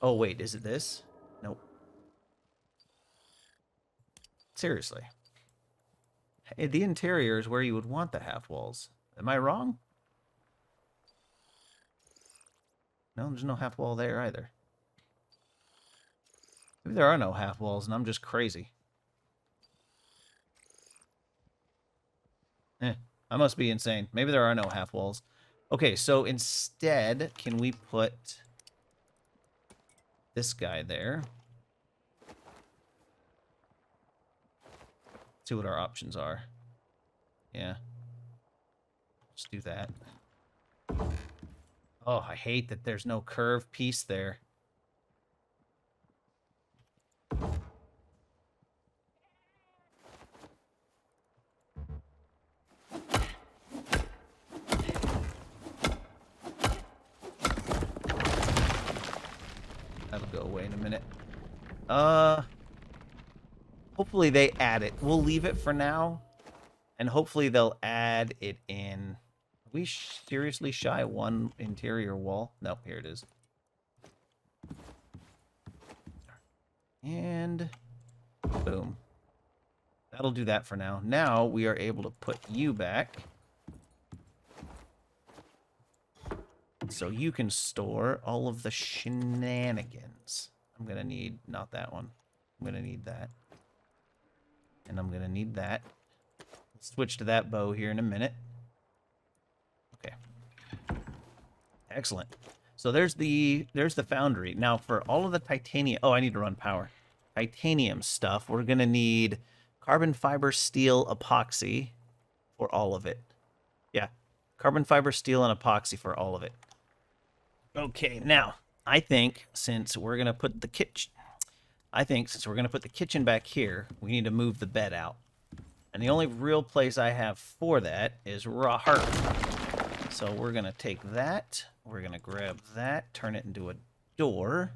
Oh, wait, is it this? Nope. Seriously. The interior is where you would want the half walls. Am I wrong? No, there's no half wall there either. Maybe there are no half walls and I'm just crazy. I must be insane. Maybe there are no half walls. Okay, so instead, can we put this guy there? See what our options are. Yeah. Let's do that. Oh, I hate that there's no curved piece there. That'll go away in a minute. Hopefully they add it. We'll leave it for now. And hopefully they'll add it in. Are we seriously shy one interior wall? Nope, here it is. And boom. That'll do that for now. Now we are able to put you back. So you can store all of the shenanigans. I'm going to need, not that one. I'm going to need that. And I'm going to need that. Switch to that bow here in a minute. Okay. Excellent. So there's the foundry. Now for all of the titanium... Oh, I need to run power. Titanium stuff. We're going to need carbon fiber, steel, epoxy for all of it. Yeah. Carbon fiber, steel, and epoxy for all of it. Okay, now, I think since we're going to put the kitchen... back here, we need to move the bed out. And the only real place I have for that is raw heart. So we're going to take that. We're going to grab that, turn it into a door.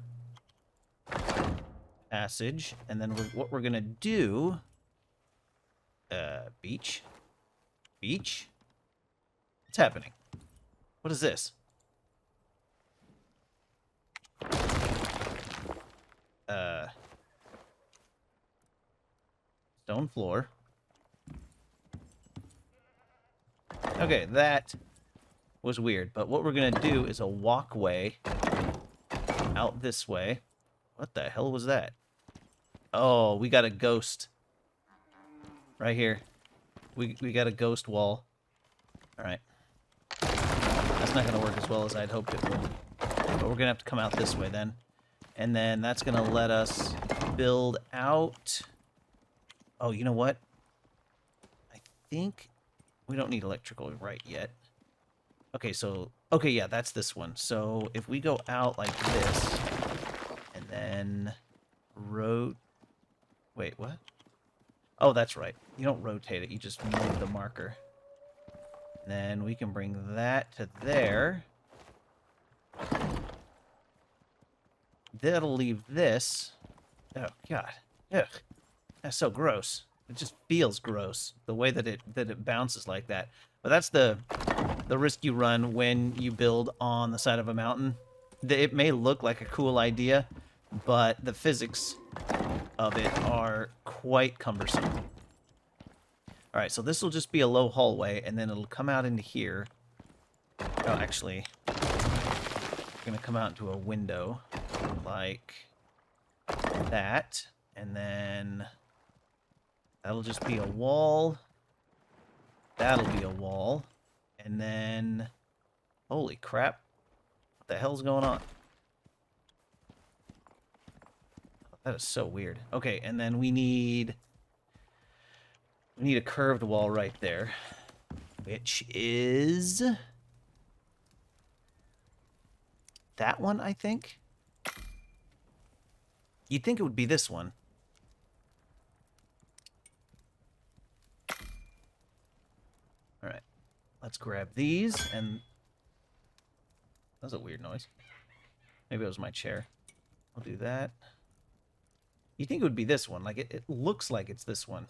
Passage. And then what we're going to do... beach? Beach? What's happening? What is this? Stone floor. Okay, that was weird. But what we're going to do is a walkway out this way. What the hell was that? Oh, we got a ghost. Right here. We got a ghost wall. Alright. That's not going to work as well as I'd hoped it would. But we're going to have to come out this way then. And then that's going to let us build out... Oh, you know what? I think we don't need electrical right yet. Okay, so... Okay, yeah, that's this one. So if we go out like this, and then... Wait, what? Oh, that's right. You don't rotate it, you just move the marker. Then we can bring that to there. That'll leave this. Oh, God. Ugh. That's so gross. It just feels gross, the way that it bounces like that. But that's the risk you run when you build on the side of a mountain. It may look like a cool idea, but the physics of it are quite cumbersome. All right, so this will just be a low hallway, and then it'll come out into here. Oh, actually, it's going to come out into a window like that, and then that'll just be a wall. That'll be a wall, and then, holy crap, what the hell's going on? That is so weird. Okay, and then we need a curved wall right there, which is that one, I think. You'd think it would be this one. All right, let's grab these, and that was a weird noise. Maybe it was my chair. I'll do that. You think it would be this one? Like it looks like it's this one.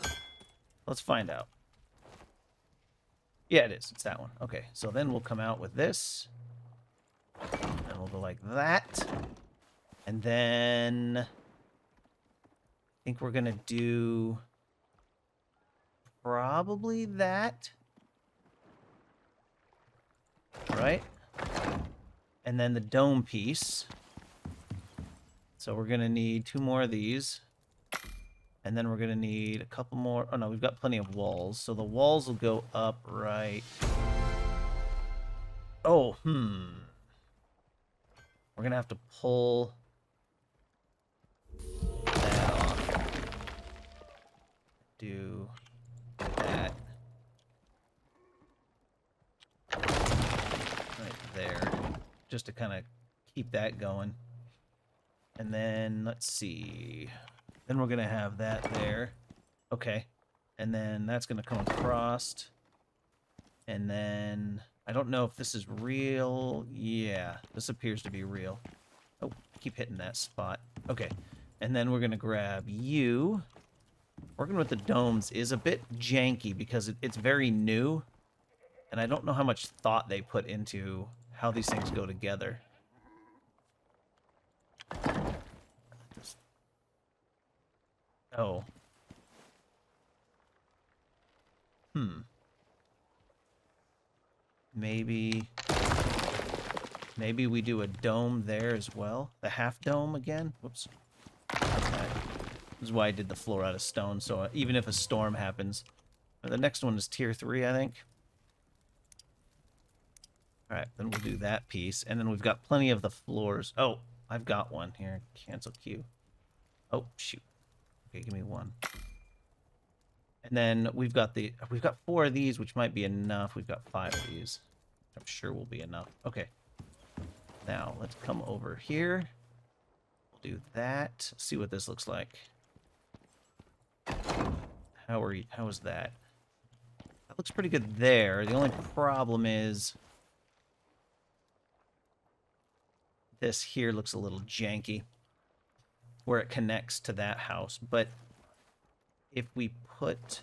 Let's find out. Yeah, it is. It's that one. Okay, so then we'll come out with this. And we'll go like that. And then I think we're going to do probably that. Right? And then the dome piece. So we're going to need 2 more of these. And then we're going to need a couple more. Oh, no, we've got plenty of walls. So the walls will go up right. Oh, We're going to have to pull that off. Do that. Right there. Just to kind of keep that going. And then, let's see. Then we're going to have that there. Okay. And then that's going to come across. And then, I don't know if this is real. Yeah, this appears to be real. Oh, I keep hitting that spot. Okay. And then we're going to grab you. Working with the domes is a bit janky because it's very new. And I don't know how much thought they put into how these things go together. Oh. Maybe we do a dome there as well. The half dome again. Whoops. Okay. This is why I did the floor out of stone, so even if a storm happens. The next one is tier 3, I think. Alright, then we'll do that piece. And then we've got plenty of the floors. Oh, I've got one here. Cancel queue. Oh, shoot. Okay, give me one. And then we've got 4 of these, which might be enough. We've got 5 of these. I'm sure will be enough. Okay. Now, let's come over here. We'll do that. See what this looks like. How is that? That looks pretty good there. The only problem is this here looks a little janky where it connects to that house. But if we put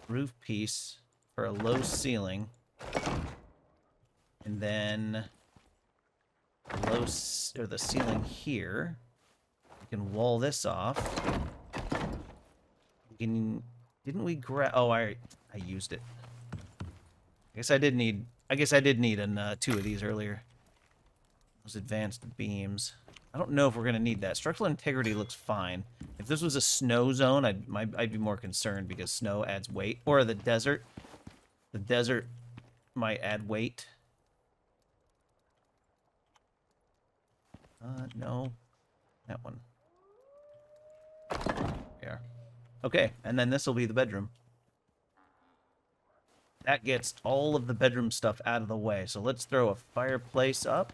roof piece for a low ceiling and then the ceiling here, we can wall this off. Didn't we grab? Oh, I used it. I guess I did need 2 of these earlier. Those advanced beams. I don't know if we're gonna need that. Structural integrity looks fine. If this was a snow zone, I'd be more concerned because snow adds weight. Or the desert. The desert might add weight. No. That one. Yeah. Okay, and then this will be the bedroom. That gets all of the bedroom stuff out of the way. So let's throw a fireplace up.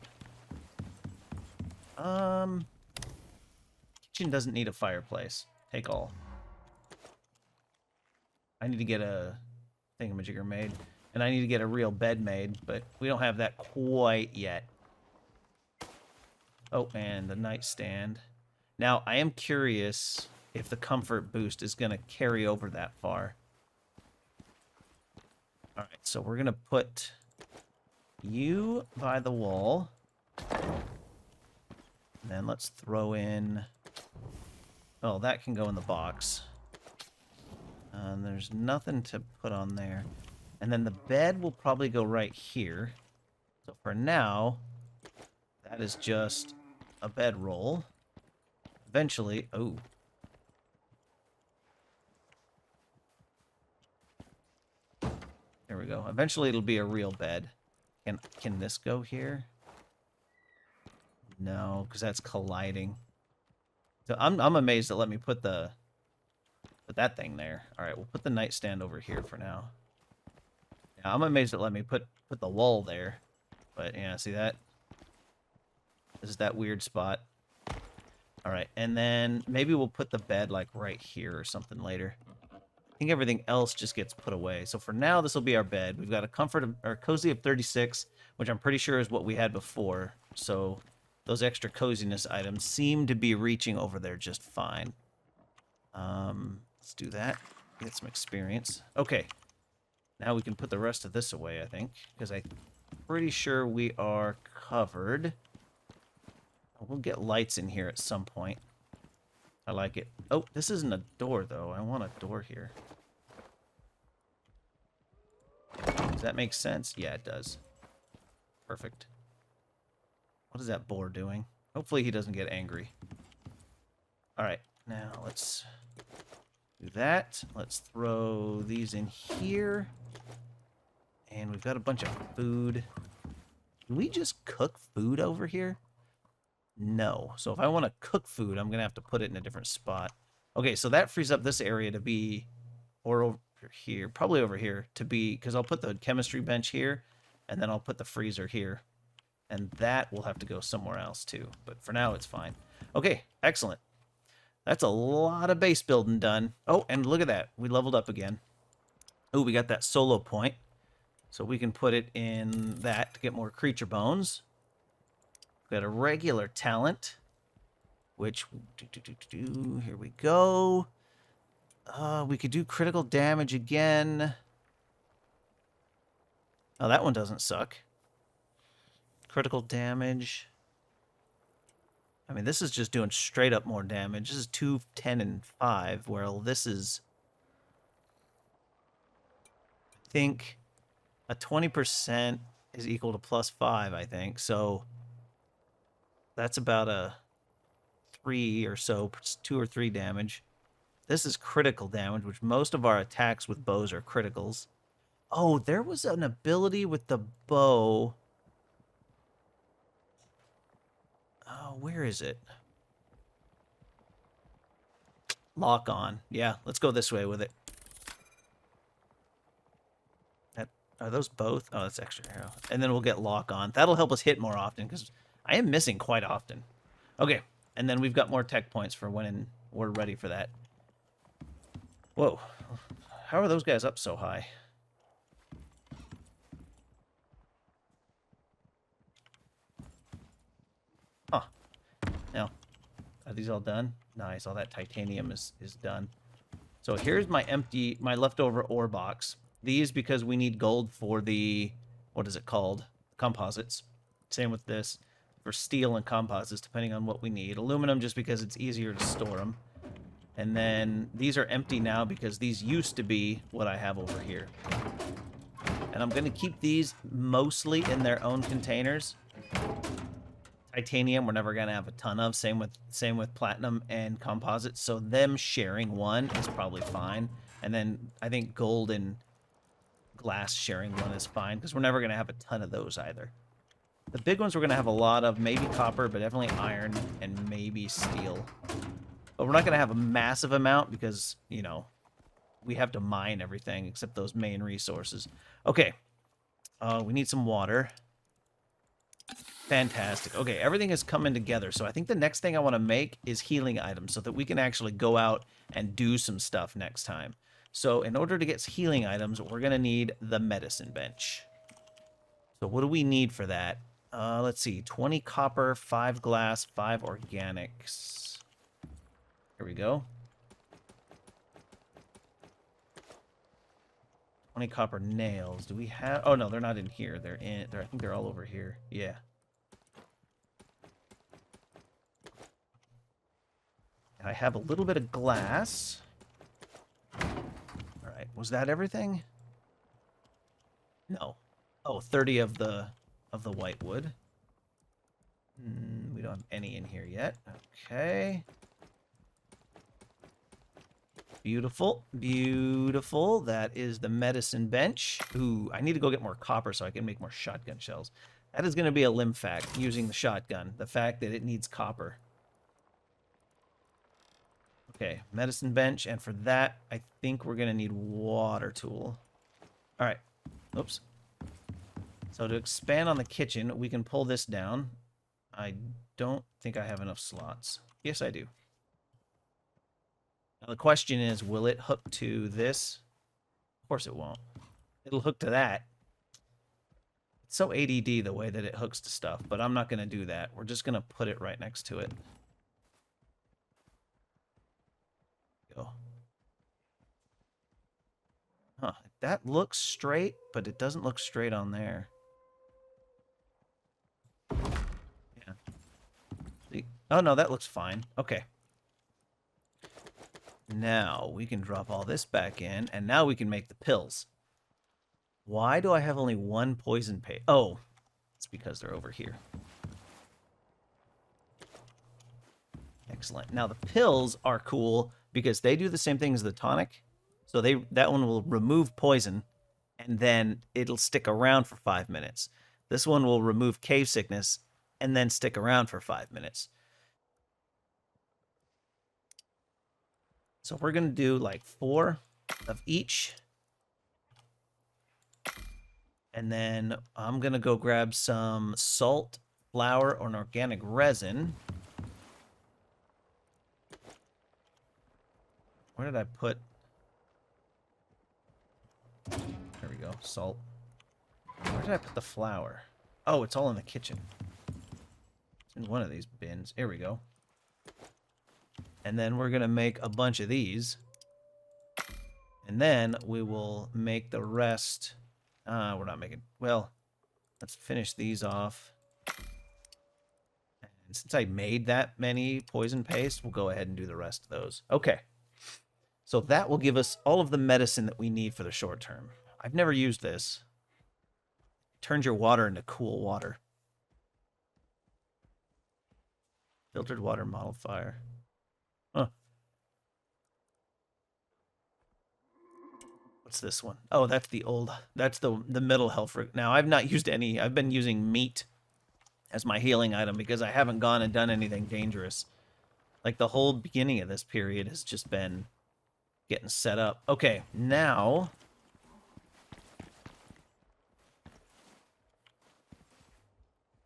Kitchen doesn't need a fireplace. Take all. I need to get a thingamajigger made. And I need to get a real bed made, but we don't have that quite yet. Oh, and the nightstand. Now, I am curious if the comfort boost is going to carry over that far. All right, so we're going to put you by the wall. And then let's throw in... Oh, that can go in the box. And there's nothing to put on there. And then the bed will probably go right here. So for now, that is just a bedroll. Eventually... Oh. There we go. Eventually it'll be a real bed. Can this go here? No, because that's colliding. So I'm amazed it let me put that thing there. All right, we'll put the nightstand over here for now. Yeah, I'm amazed it let me put the wall there. But yeah, see that? This is that weird spot. All right, and then maybe we'll put the bed like right here or something later. I think everything else just gets put away. So for now, this will be our bed. We've got a comfort of, or cozy of 36, which I'm pretty sure is what we had before. So those extra coziness items seem to be reaching over there just fine. Let's do that. Get some experience. Okay. Now we can put the rest of this away, I think, because I'm pretty sure we are covered. We'll get lights in here at some point. I like it. Oh, this isn't a door, though. I want a door here. Does that make sense? Yeah, it does. Perfect. What is that boar doing? Hopefully he doesn't get angry. All right, now let's do that. Let's throw these in here. And we've got a bunch of food. Can we just cook food over here? No. So if I want to cook food, I'm going to have to put it in a different spot. Okay, so that frees up this area to be, or over here, probably over here, to be, because I'll put the chemistry bench here, and then I'll put the freezer here. And that will have to go somewhere else too. But for now, it's fine. Okay, excellent. That's a lot of base building done. Oh, and look at that. We leveled up again. Oh, we got that solo point. So we can put it in that to get more creature bones. We've got a regular talent, which, here we go. We could do critical damage again. Oh, that one doesn't suck. Critical damage. I mean, this is just doing straight up more damage. This is 2, 10, and 5, where this is, I think, a 20% is equal to +5, I think. So that's about a 3 or so, 2 or 3 damage. This is critical damage, which most of our attacks with bows are criticals. Oh, there was an ability with the bow. Oh, where is it? Lock on. Yeah, let's go this way with it. Are those both? Oh, that's extra arrow. And then we'll get lock on. That'll help us hit more often, because I am missing quite often. Okay, and then we've got more tech points for when we're ready for that. Whoa. How are those guys up so high? Huh. Now, are these all done? Nice, all that titanium is done. So here's my leftover ore box. These because we need gold for the, what is it called? Composites. Same with this for steel and composites, depending on what we need. Aluminum just because it's easier to store them. And then these are empty now because these used to be what I have over here. And I'm going to keep these mostly in their own containers. Titanium we're never going to have a ton of. Same with platinum and composites. So them sharing one is probably fine. And then I think gold and glass sharing one is fine because we're never going to have a ton of those either. The big ones we're going to have a lot of, maybe copper, but definitely iron and maybe steel. But we're not going to have a massive amount because, you know, we have to mine everything except those main resources. Okay. We need some water. Fantastic. Okay, everything is coming together. So I think the next thing I want to make is healing items so that we can actually go out and do some stuff next time. So in order to get healing items, we're going to need the medicine bench. So what do we need for that? Let's see. 20 copper, 5 glass, 5 organics. Here we go. 20 copper nails. Do we have... Oh, no, they're not in here. I think they're all over here. Yeah. I have a little bit of glass. All right, was that everything? No. Oh, 30 of the white wood. We don't have any in here yet. Okay. Beautiful. Beautiful. That is the medicine bench. Ooh, I need to go get more copper so I can make more shotgun shells. That is going to be a limb fact, using the shotgun. The fact that it needs copper. Okay, medicine bench. And for that, I think we're going to need water tool. All right. Oops. So to expand on the kitchen, we can pull this down. I don't think I have enough slots. Yes, I do. Now the question is, will it hook to this? Of course it won't. It'll hook to that. It's so ADD the way that it hooks to stuff, but I'm not going to do that. We're just going to put it right next to it. Go. Huh. That looks straight, but it doesn't look straight on there. Yeah. See? Oh, no, that looks fine. Okay. Now we can drop all this back in, and now we can make the pills. Why do I have only one poison paste? Oh, it's because they're over here. Excellent. Now the pills are cool because they do the same thing as the tonic. So that one will remove poison, and then it'll stick around for 5 minutes. This one will remove cave sickness, and then stick around for 5 minutes. So we're going to do like 4 of each. And then I'm going to go grab some salt, flour, or an organic resin. Where did I put? There we go. Salt. Where did I put the flour? Oh, it's all in the kitchen. It's in one of these bins. Here we go. And then we're going to make a bunch of these. And then we will make the rest. We're not making... Well, let's finish these off. And since I made that many poison paste, we'll go ahead and do the rest of those. Okay. So that will give us all of the medicine that we need for the short term. I've never used this. Turns your water into cool water. Filtered water modifier. Huh. What's this one? Oh, that's the old... That's the middle health root. Now, I've not used any... I've been using meat as my healing item because I haven't gone and done anything dangerous. Like, the whole beginning of this period has just been getting set up. Okay, now...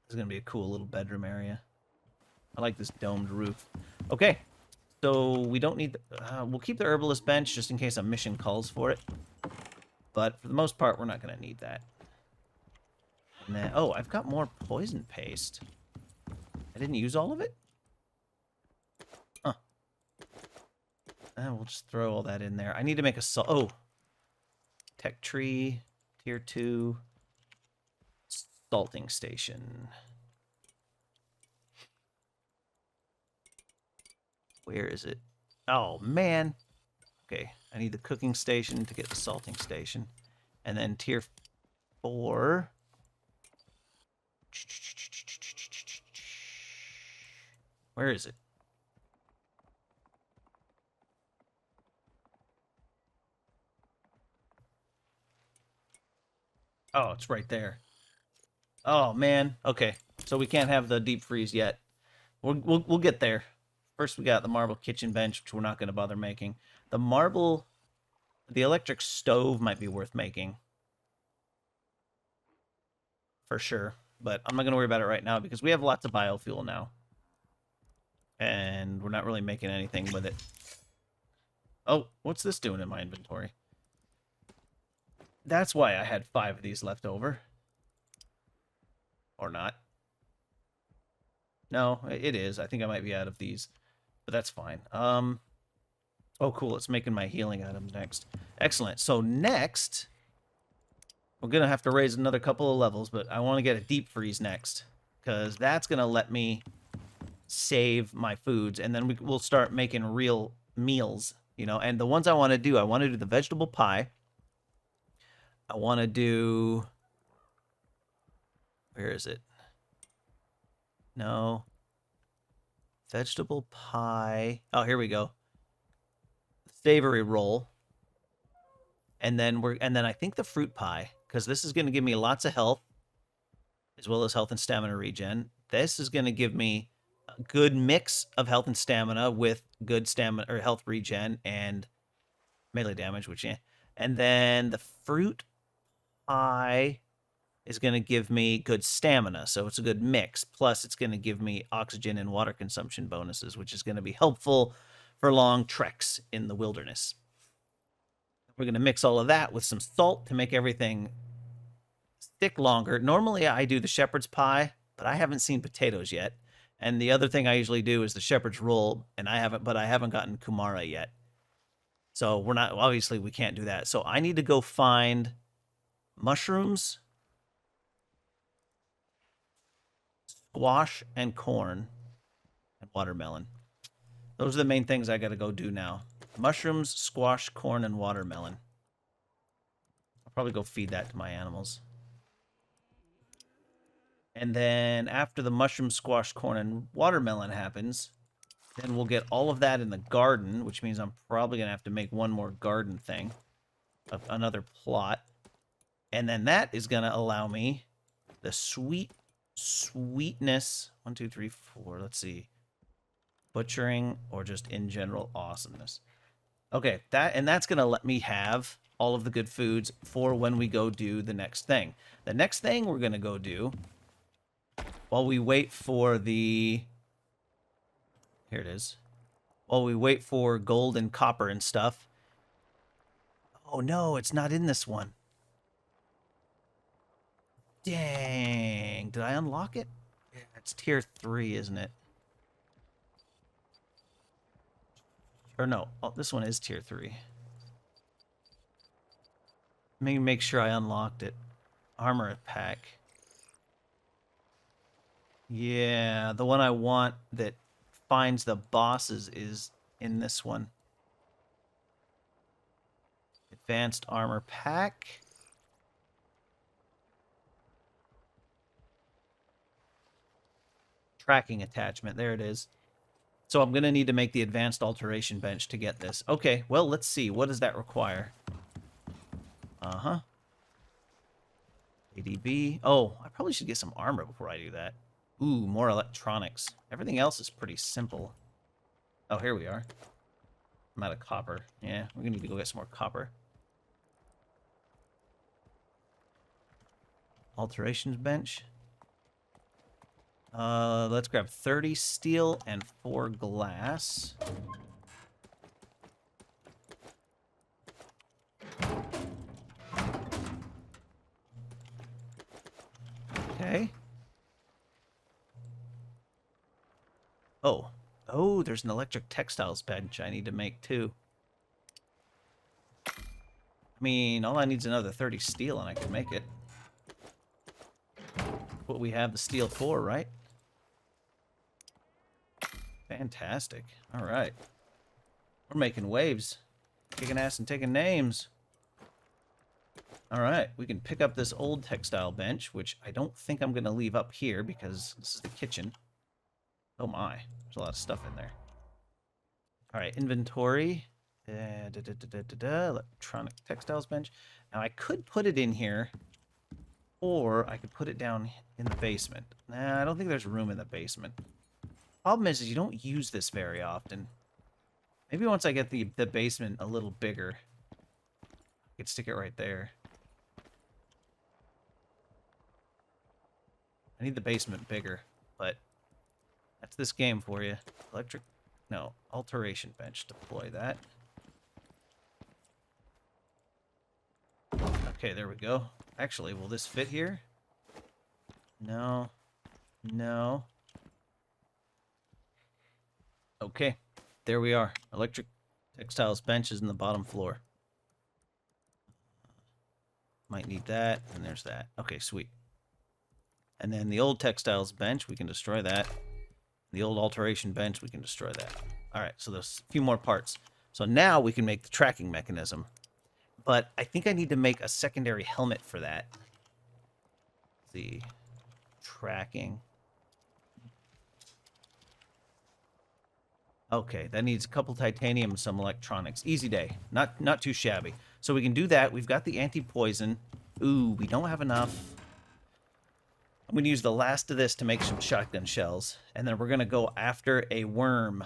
This is going to be a cool little bedroom area. I like this domed roof. Okay. So we don't need... we'll keep the herbalist bench just in case a mission calls for it. But for the most part, we're not going to need that. And then, oh, I've got more poison paste. I didn't use all of it? Huh. We'll just throw all that in there. I need to make a salt... Oh. Tech tree. Tier 2. Salting station. Where is it? Oh, man. Okay, I need the cooking station to get the salting station. And then tier 4. Where is it? Oh, it's right there. Oh, man. Okay, so we can't have the deep freeze yet. We'll get there. First, we got the marble kitchen bench, which we're not going to bother making. The electric stove might be worth making. For sure. But I'm not going to worry about it right now because we have lots of biofuel now. And we're not really making anything with it. Oh, what's this doing in my inventory? That's why I had 5 of these left over. Or not. No, it is. I think I might be out of these. But that's fine. Oh, cool. It's making my healing items next. Excellent. So next, we're going to have to raise another couple of levels, but I want to get a deep freeze next. Because that's going to let me save my foods, and then we'll start making real meals, you know. And the ones I want to do the vegetable pie. I want to do, where is it? No. Vegetable pie. Oh, here we go. Savory roll. And then I think the fruit pie, because this is going to give me lots of health, as well as health and stamina regen. This is going to give me a good mix of health and stamina with good stamina or health regen and melee damage, which, yeah. And then the fruit pie is going to give me good stamina, so it's a good mix. Plus, it's going to give me oxygen and water consumption bonuses, which is going to be helpful for long treks in the wilderness. We're going to mix all of that with some salt to make everything stick longer. Normally, I do the shepherd's pie, but I haven't seen potatoes yet. And the other thing I usually do is the shepherd's roll, and I haven't gotten kumara yet. So obviously we can't do that. So I need to go find mushrooms, squash, and corn, and watermelon. Those are the main things I got to go do now. Mushrooms, squash, corn, and watermelon. I'll probably go feed that to my animals. And then after the mushroom, squash, corn, and watermelon happens, then we'll get all of that in the garden, which means I'm probably going to have to make one more garden thing, another plot. And then that is going to allow me the sweetness. 1, 2, 3, 4. Let's see. Butchering or just in general awesomeness. Okay, that's going to let me have all of the good foods for when we go do the next thing. The next thing we're going to go do, while we wait for the... Here it is. While we wait for gold and copper and stuff. Oh no, it's not in this one. Dang. Did I unlock it? Yeah, it's tier 3, isn't it? Or no, oh, this one is tier 3. Let me make sure I unlocked it. Armor pack. Yeah, the one I want that finds the bosses is in this one. Advanced armor pack. Tracking attachment. There it is. So I'm going to need to make the advanced alteration bench to get this. Okay, well, let's see. What does that require? Uh-huh. ADB. Oh, I probably should get some armor before I do that. Ooh, more electronics. Everything else is pretty simple. Oh, here we are. I'm out of copper. Yeah, we're going to need to go get some more copper. Alterations bench. Let's grab 30 steel and 4 glass. Okay. Oh, there's an electric textiles bench I need to make too. I mean, all I need is another 30 steel and I can make it. What we have the steel for, right? Fantastic. All right. We're making waves. Kicking ass and taking names. All right. We can pick up this old textile bench, which I don't think I'm going to leave up here because this is the kitchen. Oh my. There's a lot of stuff in there. All right. Inventory. Electronic textiles bench. Now, I could put it in here, or I could put it down in the basement. Nah, I don't think there's room in the basement. Problem is you don't use this very often. Maybe once I get the basement a little bigger, I could stick it right there. I need the basement bigger, but that's this game for you. Alteration bench. Deploy that. Okay, there we go. Actually, will this fit here? No. No. Okay, there we are. Electric textiles bench is in the bottom floor. Might need that, and there's that. Okay, sweet. And then the old textiles bench, we can destroy that. The old alteration bench, we can destroy that. All right, so there's a few more parts. So now we can make the tracking mechanism. But I think I need to make a secondary helmet for that. Let's see. Tracking. Okay, that needs a couple titanium and some electronics. Easy day. Not too shabby. So we can do that. We've got the anti-poison. Ooh, we don't have enough. I'm going to use the last of this to make some shotgun shells. And then we're going to go after a worm.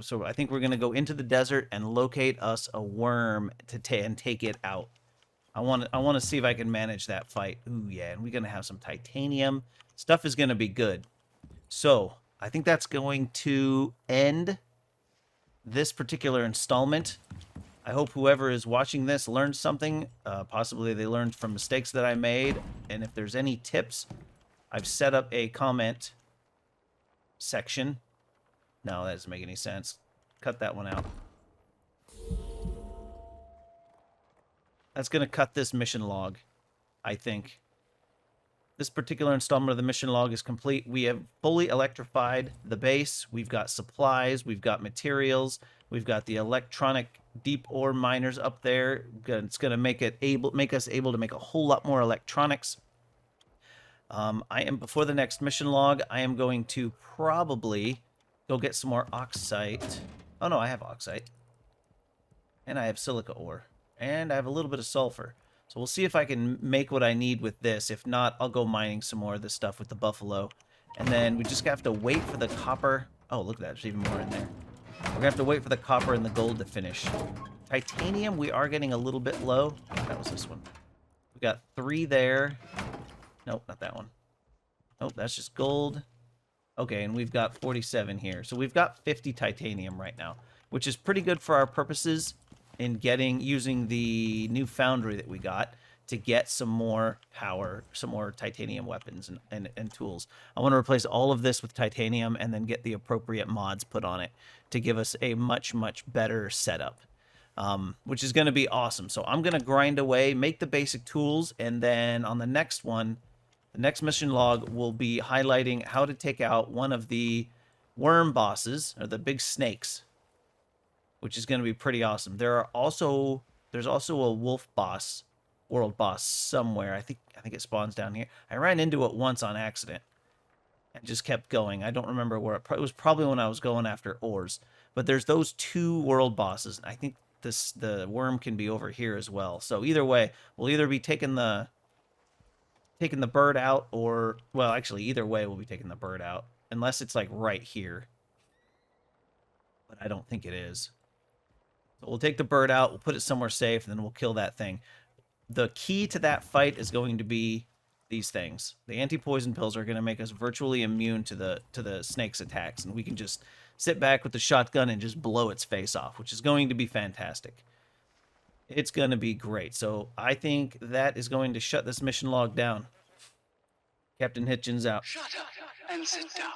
So I think we're going to go into the desert and locate us a worm and take it out. I want to see if I can manage that fight. Ooh, yeah, and we're going to have some titanium. Stuff is going to be good. So I think that's going to end this particular installment. I hope whoever is watching this learned something. Possibly they learned from mistakes that I made. And if there's any tips, I've set up a comment section. No, that doesn't make any sense. Cut that one out. That's going to cut this mission log, I think. This particular installment of the mission log is complete. We have fully electrified the base. We've got supplies. We've got materials. We've got the electronic deep ore miners up there. It's going to make us able to make a whole lot more electronics. Before the next mission log, I am going to probably go get some more oxite. Oh no, I have oxite. And I have silica ore. And I have a little bit of sulfur. So we'll see if I can make what I need with this. If not, I'll go mining some more of this stuff with the buffalo. And then we just have to wait for the copper. Oh, look at that. There's even more in there. We're going to have to wait for the copper and the gold to finish. Titanium, we are getting a little bit low. That was this one. We got 3 there. Nope, not that one. Nope, that's just gold. Okay, and we've got 47 here. So we've got 50 titanium right now, which is pretty good for our purposes in using the new foundry that we got to get some more power, some more titanium weapons and tools. I want to replace all of this with titanium and then get the appropriate mods put on it to give us a much, much better setup, which is going to be awesome. So I'm going to grind away, make the basic tools, and then on the next one, the next mission log will be highlighting how to take out one of the worm bosses, or the big snakes, which is going to be pretty awesome. There's also a wolf boss, world boss somewhere. I think it spawns down here. I ran into it once on accident and just kept going. I don't remember where it was. Probably when I was going after ores. But there's those 2 world bosses. I think the worm can be over here as well. So either way, we'll either be taking the bird out, or, well, actually either way we'll be taking the bird out, unless it's like right here. But I don't think it is. So we'll take the bird out, we'll put it somewhere safe, and then we'll kill that thing. The key to that fight is going to be these things. The anti-poison pills are going to make us virtually immune to the snake's attacks, and we can just sit back with the shotgun and just blow its face off, which is going to be fantastic. It's going to be great. So I think that is going to shut this mission log down. Captain Hitchens out. Shut up and sit down.